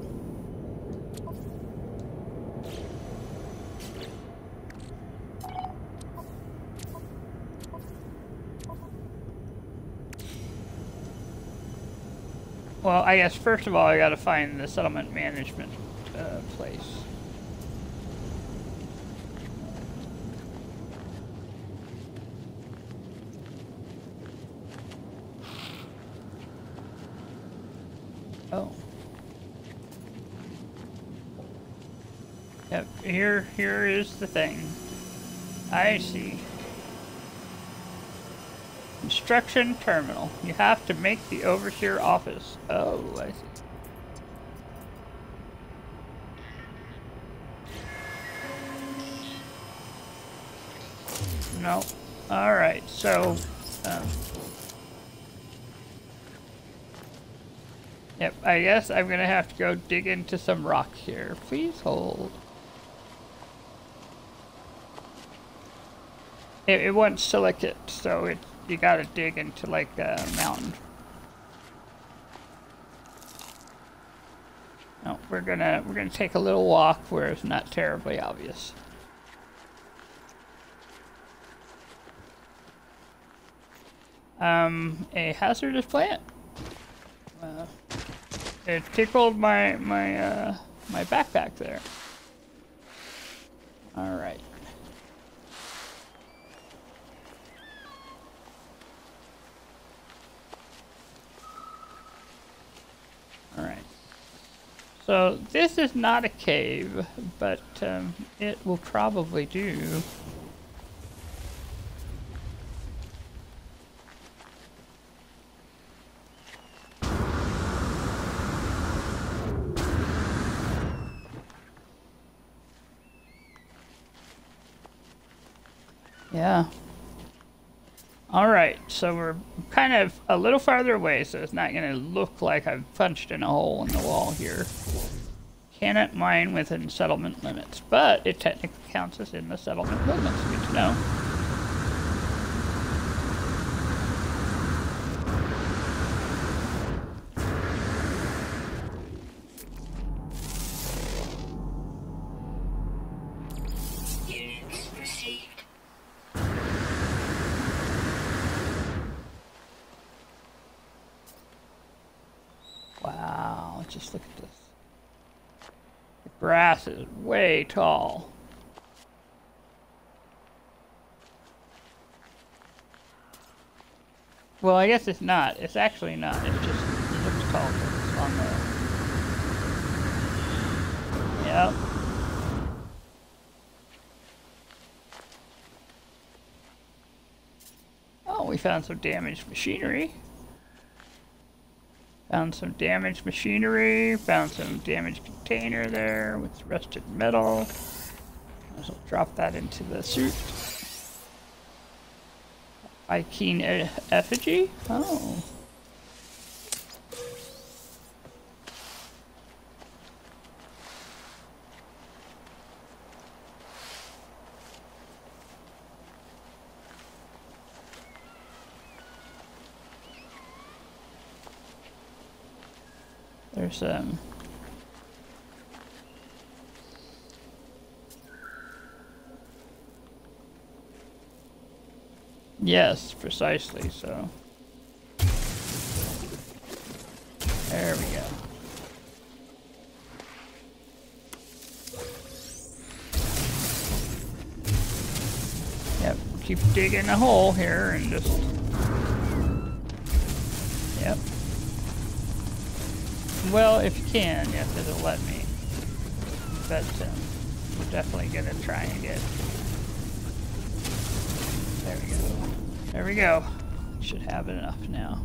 Well, I guess first of all I gotta find the settlement management place. Oh. Yep, here is the thing. I see. Instruction terminal. You have to make the overseer office. Oh, I see. No. Alright, so... Yep, I guess I'm gonna have to go dig into some rock here. Please hold. It wants silicate, so you gotta dig into like a mountain. No, we're gonna take a little walk where it's not terribly obvious. A hazardous plant. It tickled my backpack there. All right. All right. So this is not a cave, but it will probably do. Yeah. Alright, so we're kind of a little farther away, so it's not going to look like I've punched in a hole in the wall here. Cannot mine within settlement limits, but it technically counts as in the settlement limits. Good to know. Units received. Wow, just look at this. The grass is way tall. Well, I guess it's not. It's actually not. It's just, it looks tall because it's on the... Yep. Oh, we found some damaged machinery. Found some damaged machinery. Found some damaged container there with rusted metal. I'll drop that into the suit. Viking effigy? Oh. There's yes, precisely, so. There we go. Yep, keep digging a hole here and just... Yep. Well, if you can, yes, it'll let me. But we're definitely gonna try and get... There we go. There we go. Should have enough now.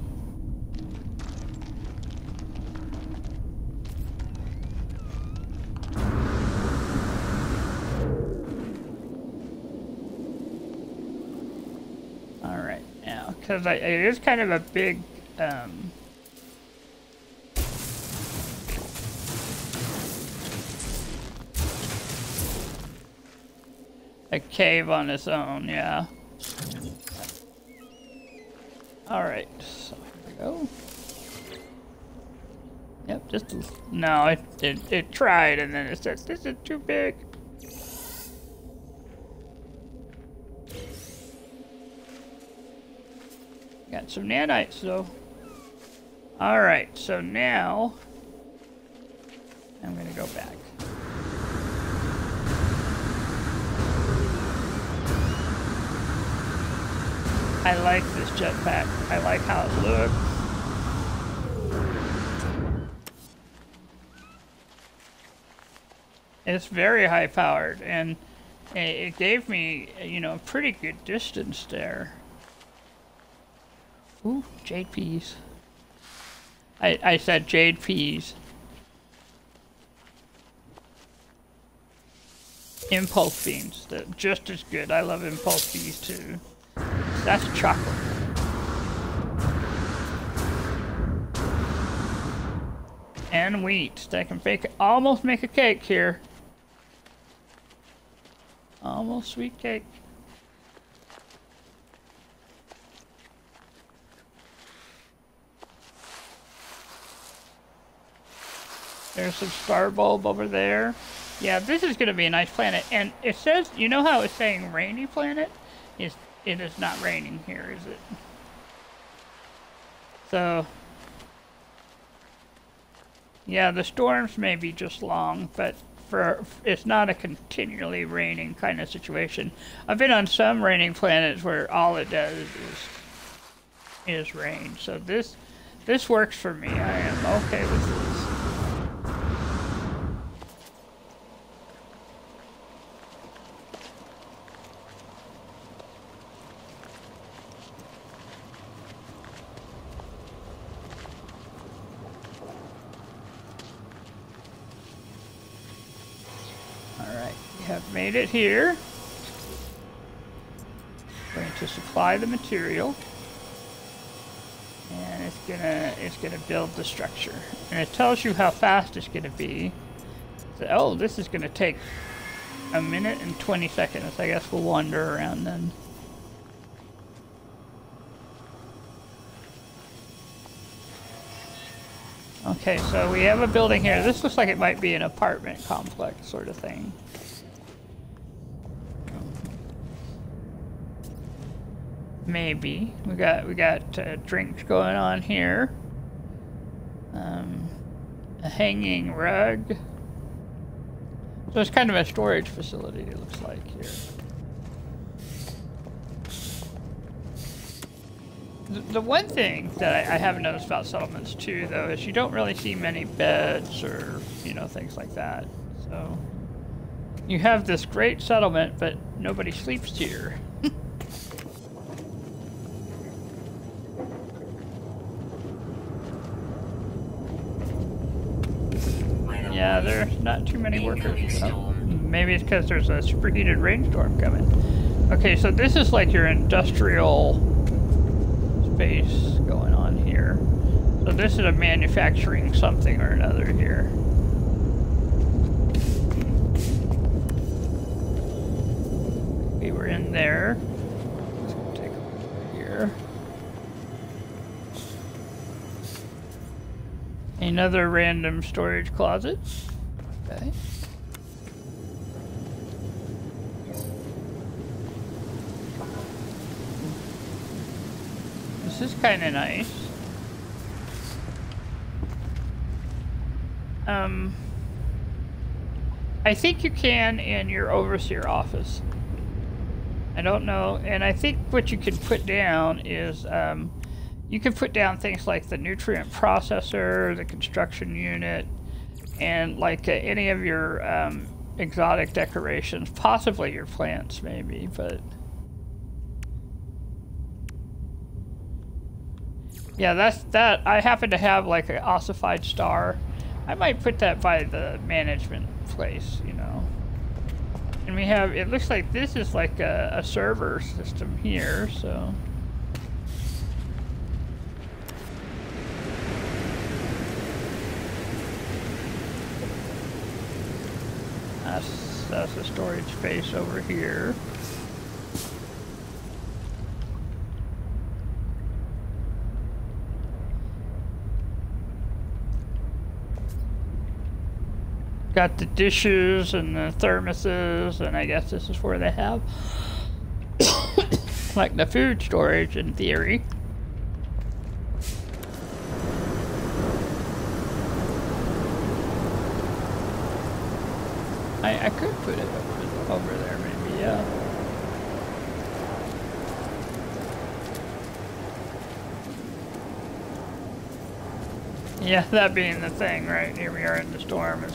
Alright, now, because it is kind of a big... a cave on its own, yeah. Alright, so here we go. Yep, just no, it tried and then it says this is too big. Got some nanites though. Alright, so now I'm gonna go back. I like this jetpack. I like how it looks. It's very high powered and it gave me, you know, a pretty good distance there. Ooh, jade peas. I said jade peas. Impulse beans, they're just as good. I love impulse beans too. That's chocolate. And wheat. That can almost make a cake here. Almost sweet cake. There's some star bulb over there. Yeah, this is going to be a nice planet. And it says, you know how it's saying rainy planet? It is not raining here, is it? So, yeah, the storms may be just long, but it's not a continually raining kind of situation. I've been on some raining planets where all it does is rain. So this works for me. I am okay with this. Have made it here. Going to supply the material. And it's gonna build the structure. And it tells you how fast it's gonna be. So, oh, this is gonna take a minute and 20 seconds. I guess we'll wander around then. Okay, so we have a building here. This looks like it might be an apartment complex sort of thing. Maybe. We got drinks going on here. A hanging rug. So it's kind of a storage facility, it looks like here. The one thing that I have noticed about settlements too, though, is you don't really see many beds or, you know, things like that. So you have this great settlement, but nobody sleeps here. Yeah, there's not too many workers. Oh, maybe it's because there's a superheated rainstorm coming. Okay, so this is like your industrial space going on here. So this is a manufacturing something or another here. We were in there. Let's take a look here. Another random storage closet. Okay. This is kind of nice. I think you can in your overseer office. I don't know, and I think what you can put down is you can put down things like the nutrient processor, the construction unit, and like any of your exotic decorations, possibly your plants maybe, but yeah, that. I happen to have like an ossified star. I might put that by the management place, you know. And we have, it looks like this is like a server system here, so. That's a storage space over here. Got the dishes and the thermoses, and I guess this is where they have like the food storage in theory. I could put it over there maybe, yeah. Yeah, that being the thing, right? Here we are in the storm.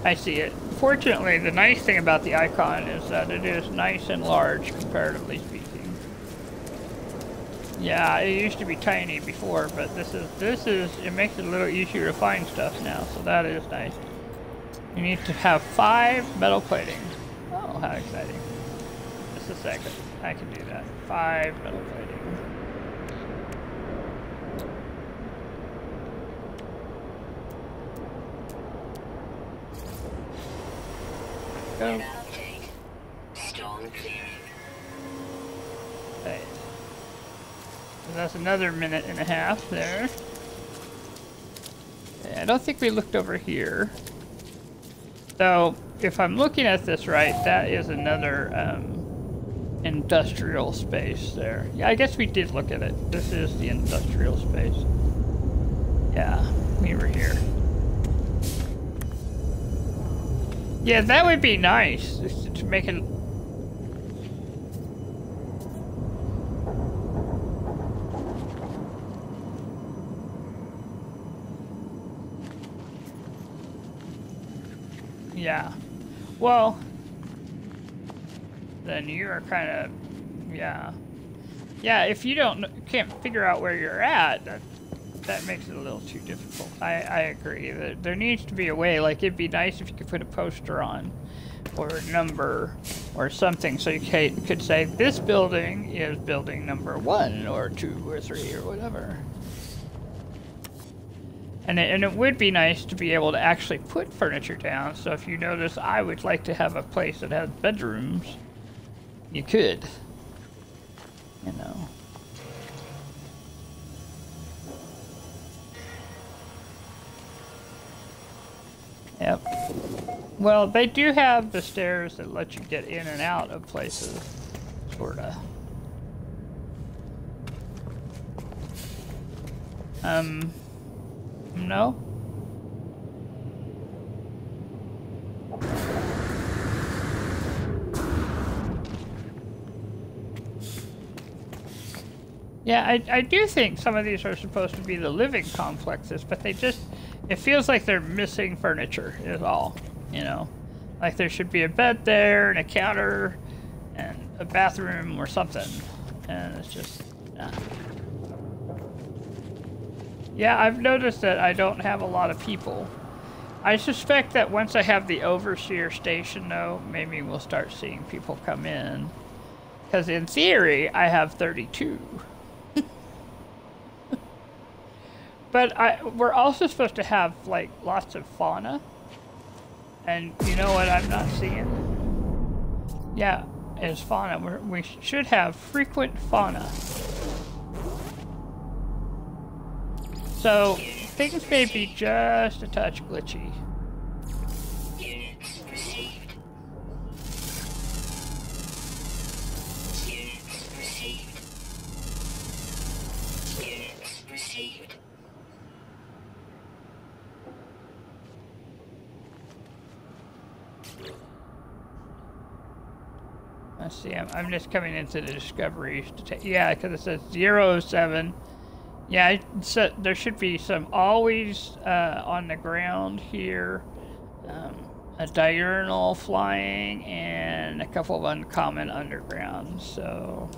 I see it. Fortunately, the nice thing about the icon is that it is nice and large, comparatively speaking. Yeah, it used to be tiny before, but this is, it makes it a little easier to find stuff now, so that is nice. You need to have 5 metal plating. Oh, how exciting. Just a second. I can do that. 5 metal plating. Go. Storm clearing. Okay. So that's another minute and a half there. Okay, I don't think we looked over here. So, if I'm looking at this right, that is another industrial space there. Yeah, I guess we did look at it. This is the industrial space. Yeah, we were here. Yeah, that would be nice, just to make it... Yeah. Well, then you are kind of, yeah. Yeah, if you can't figure out where you're at, that makes it a little too difficult. I agree. There needs to be a way, like it'd be nice if you could put a poster on or a number or something, so you could say this building is building number 1 or 2 or 3 or whatever. And it would be nice to be able to actually put furniture down, so if you notice I would like to have a place that has bedrooms, you could, you know. Yep. Well, they do have the stairs that let you get in and out of places, sorta. No? Yeah, I do think some of these are supposed to be the living complexes, but they just, it feels like they're missing furniture is all, you know. Like there should be a bed there and a counter and a bathroom or something. And it's just, yeah, I've noticed that I don't have a lot of people. I suspect that once I have the overseer station, though, maybe we'll start seeing people come in. Because in theory, I have 32. But we're also supposed to have, like, lots of fauna. And you know what I'm not seeing? Yeah, is fauna. We should have frequent fauna. So, things may be just a touch glitchy. Units received. Units received. Units received. Let's see, I'm just coming into the discoveries to take, yeah, because it says 007. Yeah, so there should be some always on the ground here, a diurnal flying, and a couple of uncommon underground, so...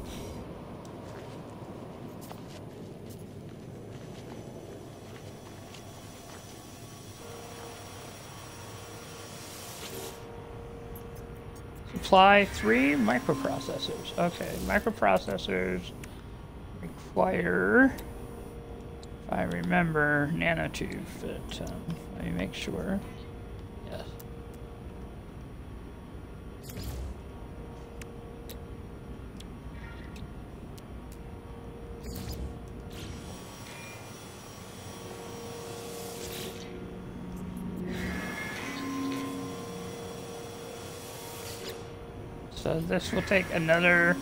Supply 3 microprocessors. Okay, microprocessors require... If I remember, nanotube, but let me make sure. Yes. So this will take another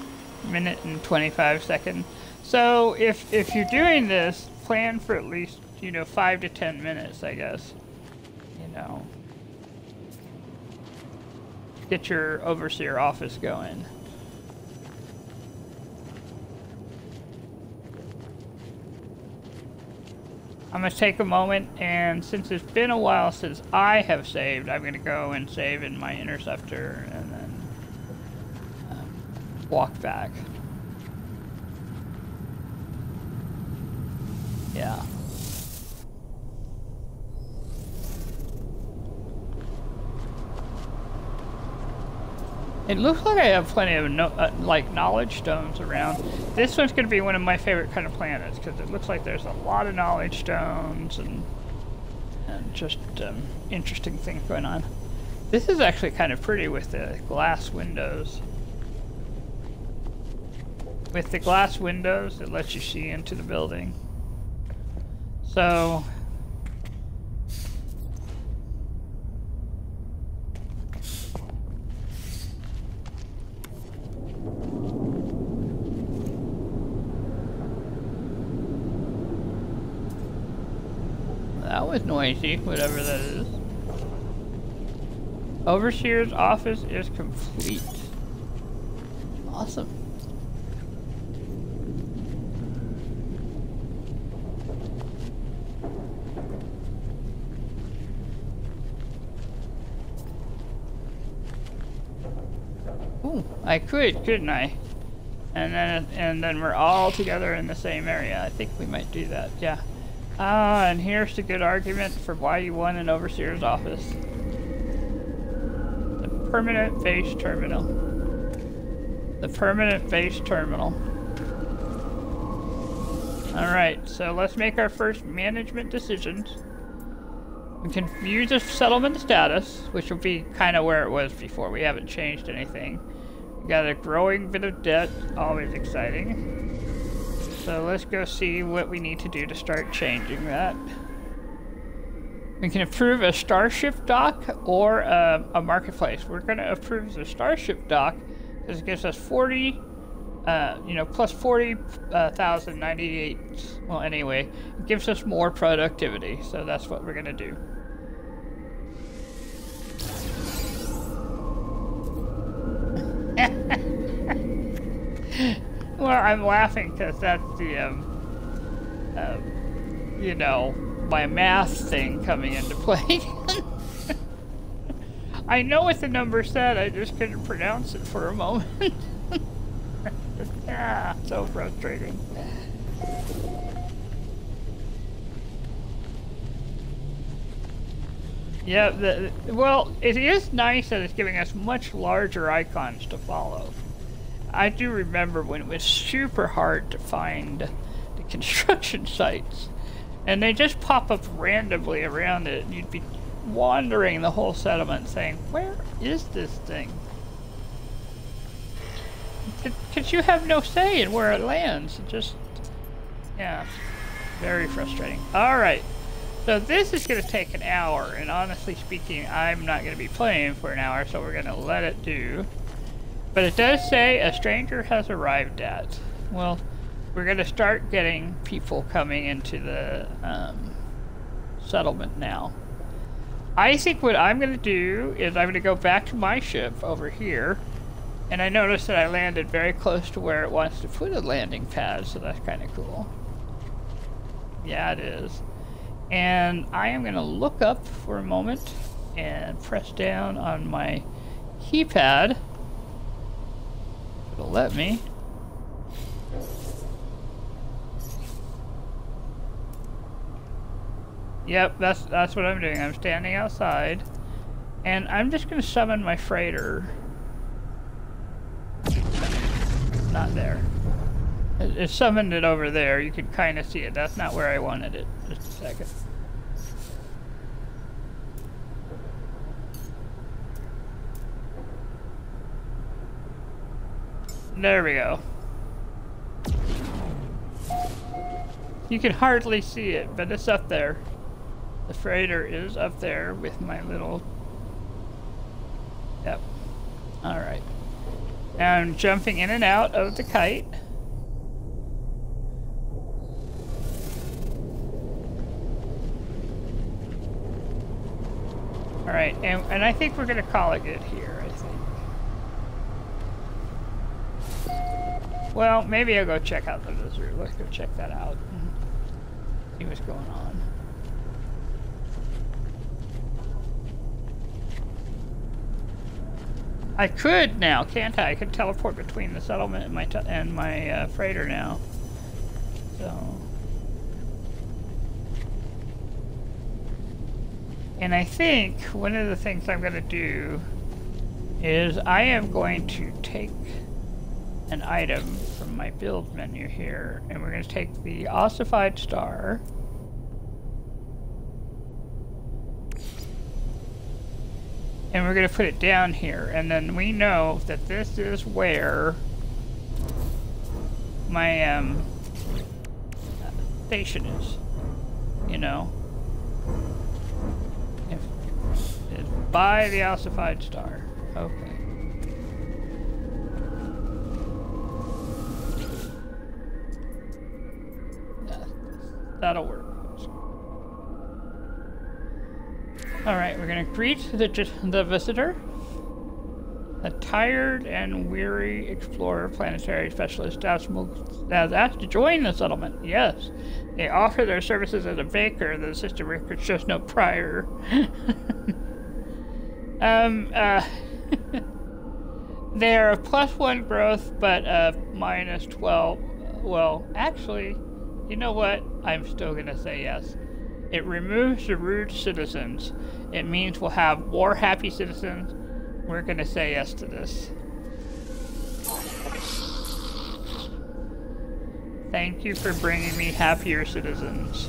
minute and 25 seconds. So if you're doing this, plan for at least, 5 to 10 minutes, I guess. Get your overseer office going. I'm going to take a moment, and since it's been a while since I have saved, I'm going to go and save in my interceptor and then walk back. Yeah. It looks like I have plenty of knowledge stones around. This one's going to be one of my favorite kind of planets because it looks like there's a lot of knowledge stones and just interesting things going on. This is actually kind of pretty with the glass windows. With the glass windows, it lets you see into the building. So... that was noisy, whatever that is. Overseer's office is complete. Awesome. Ooh, I could, couldn't I? And then we're all together in the same area. I think we might do that, yeah. And here's the good argument for why you want an overseer's office. The permanent base terminal. The permanent base terminal. Alright, so let's make our first management decisions. We can view the settlement status, which will be kind of where it was before. We haven't changed anything. We got a growing bit of debt, always exciting. So let's go see what we need to do to start changing that. We can approve a Starship dock or a marketplace. We're going to approve the Starship dock because it gives us 40, plus 40,098. Well, anyway, it gives us more productivity. So that's what we're going to do. Well, I'm laughing because that's the, my math thing coming into play. I know what the number said, I just couldn't pronounce it for a moment. Ah, so frustrating. Yeah, well, it is nice that it's giving us much larger icons to follow. I do remember when it was super hard to find the construction sites, and they just pop up randomly around it, and you'd be wandering the whole settlement saying, where is this thing? Because you have no say in where it lands. It just, yeah, very frustrating. Alright, so this is going to take an hour, and honestly speaking, I'm not going to be playing for an hour, so we're going to let it do. But it does say a stranger has arrived at. Well, we're going to start getting people coming into the settlement now. I think what I'm going to do is I'm going to go back to my ship over here. And I noticed that I landed very close to where it wants to put a landing pad, so that's kind of cool. Yeah, it is. And I am going to look up for a moment and press down on my keypad. It'll let me. Yep, that's what I'm doing. I'm standing outside, and I'm just going to summon my freighter. Not there. It summoned it over there. You can kind of see it. That's not where I wanted it. Just a second. There we go. You can hardly see it, but it's up there. The freighter is up there with my little... Yep. Alright. Now I'm jumping in and out of the kite. Alright, and I think we're going to call it good here, I think. Well, maybe I'll go check out the lizard. Let's go check that out. See what's going on. I could now, can't I? I could teleport between the settlement and my freighter now. So, and I think one of the things I'm going to do is I am going to take an item from my build menu here, and we're going to take the ossified star. And we're going to put it down here, and then we know that this is where my station is, you know. It's by the ossified star. Okay. That'll work. Alright, we're gonna greet the visitor. A tired and weary explorer planetary specialist has asked to join the settlement. Yes. They offer their services as a baker. The system record shows no prior. They are a +1 growth, but minus 12. Well, actually, you know what? I'm still gonna say yes. It removes the rude citizens. It means we'll have more happy citizens, We're gonna say yes to this. Thank you for bringing me happier citizens.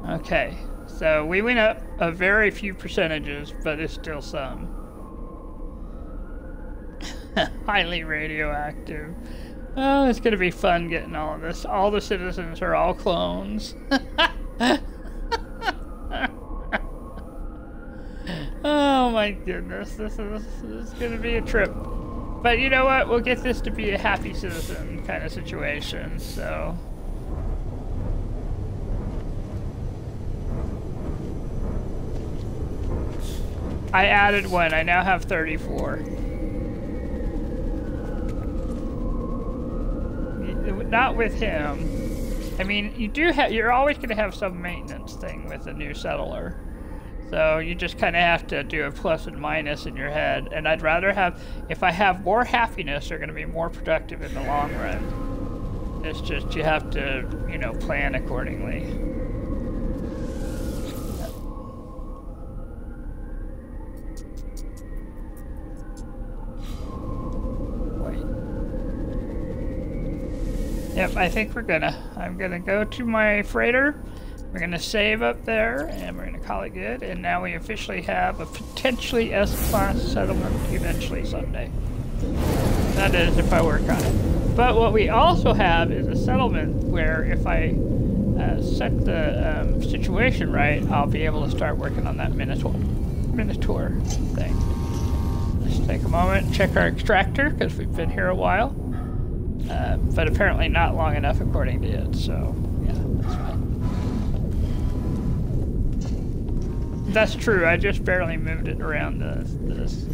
Okay, so we went up a very few percentages, but it's still some. Highly radioactive. Oh, it's gonna be fun getting all of this. All the citizens are all clones. Oh my goodness, this is gonna be a trip. But you know what? We'll get this to be a happy citizen kind of situation, so. I added one. I now have 34. Not with him. I mean, you're always going to have some maintenance thing with a new settler. So you just kind of have to do a plus and minus in your head. And I'd rather have, if I have more happiness, they're going to be more productive in the long run. It's just, you have to, you know, plan accordingly. Wait. Yep, I think I'm gonna go to my freighter. We're gonna save up there, and we're gonna call it good. And now we officially have a potentially S-class settlement eventually someday. That is, if I work on it. But what we also have is a settlement where if I set the situation right, I'll be able to start working on that Minotaur thing. Let's take a moment, check our extractor, because we've been here a while. But apparently not long enough according to it, so yeah, that's fine. That's true, I just barely moved it around this.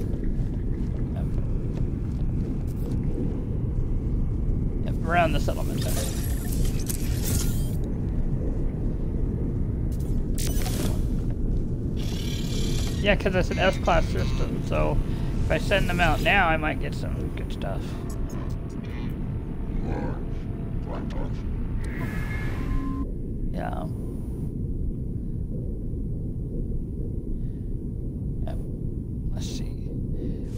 Yep, around the settlement there. Yeah, because it's an S-class system, so if I send them out now, I might get some good stuff. Yeah. Yep. Let's see.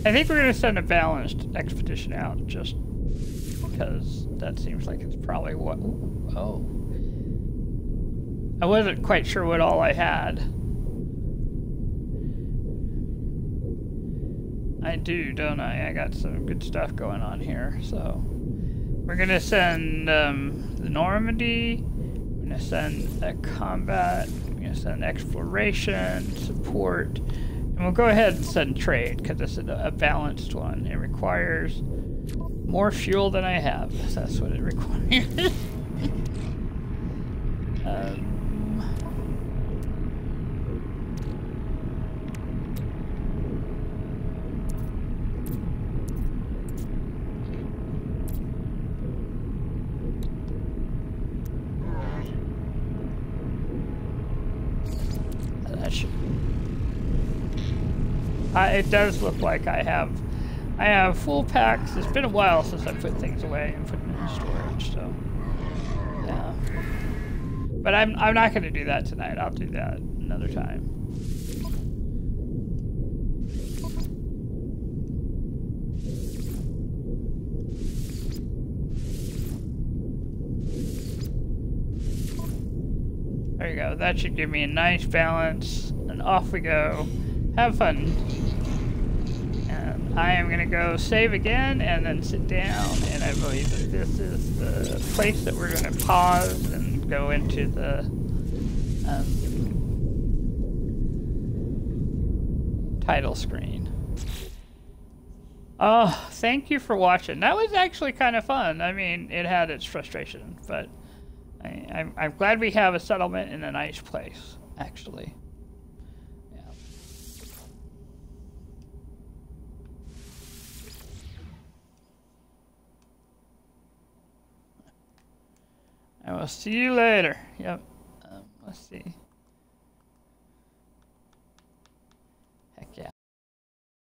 I think we're going to send a balanced expedition out just because that seems like it's probably what... Oh. I wasn't quite sure what all I had. I do, don't I? I got some good stuff going on here, so... We're going to send the Normandy. We're going to send a combat. We're going to send exploration, support. And we'll go ahead and send trade, because it's a balanced one. It requires more fuel than I have. That's what it requires. It does look like I have full packs. It's been a while since I put things away and put them in storage, so yeah. But I'm not going to do that tonight. I'll do that another time. There you go. That should give me a nice balance, and off we go. Have fun. And I am going to go save again and then sit down, and I believe that this is the place that we're going to pause and go into the title screen. Oh, thank you for watching. That was actually kind of fun. I mean, it had its frustration, but I'm glad we have a settlement in a nice place, actually. I will see you later. Yep. Let's see.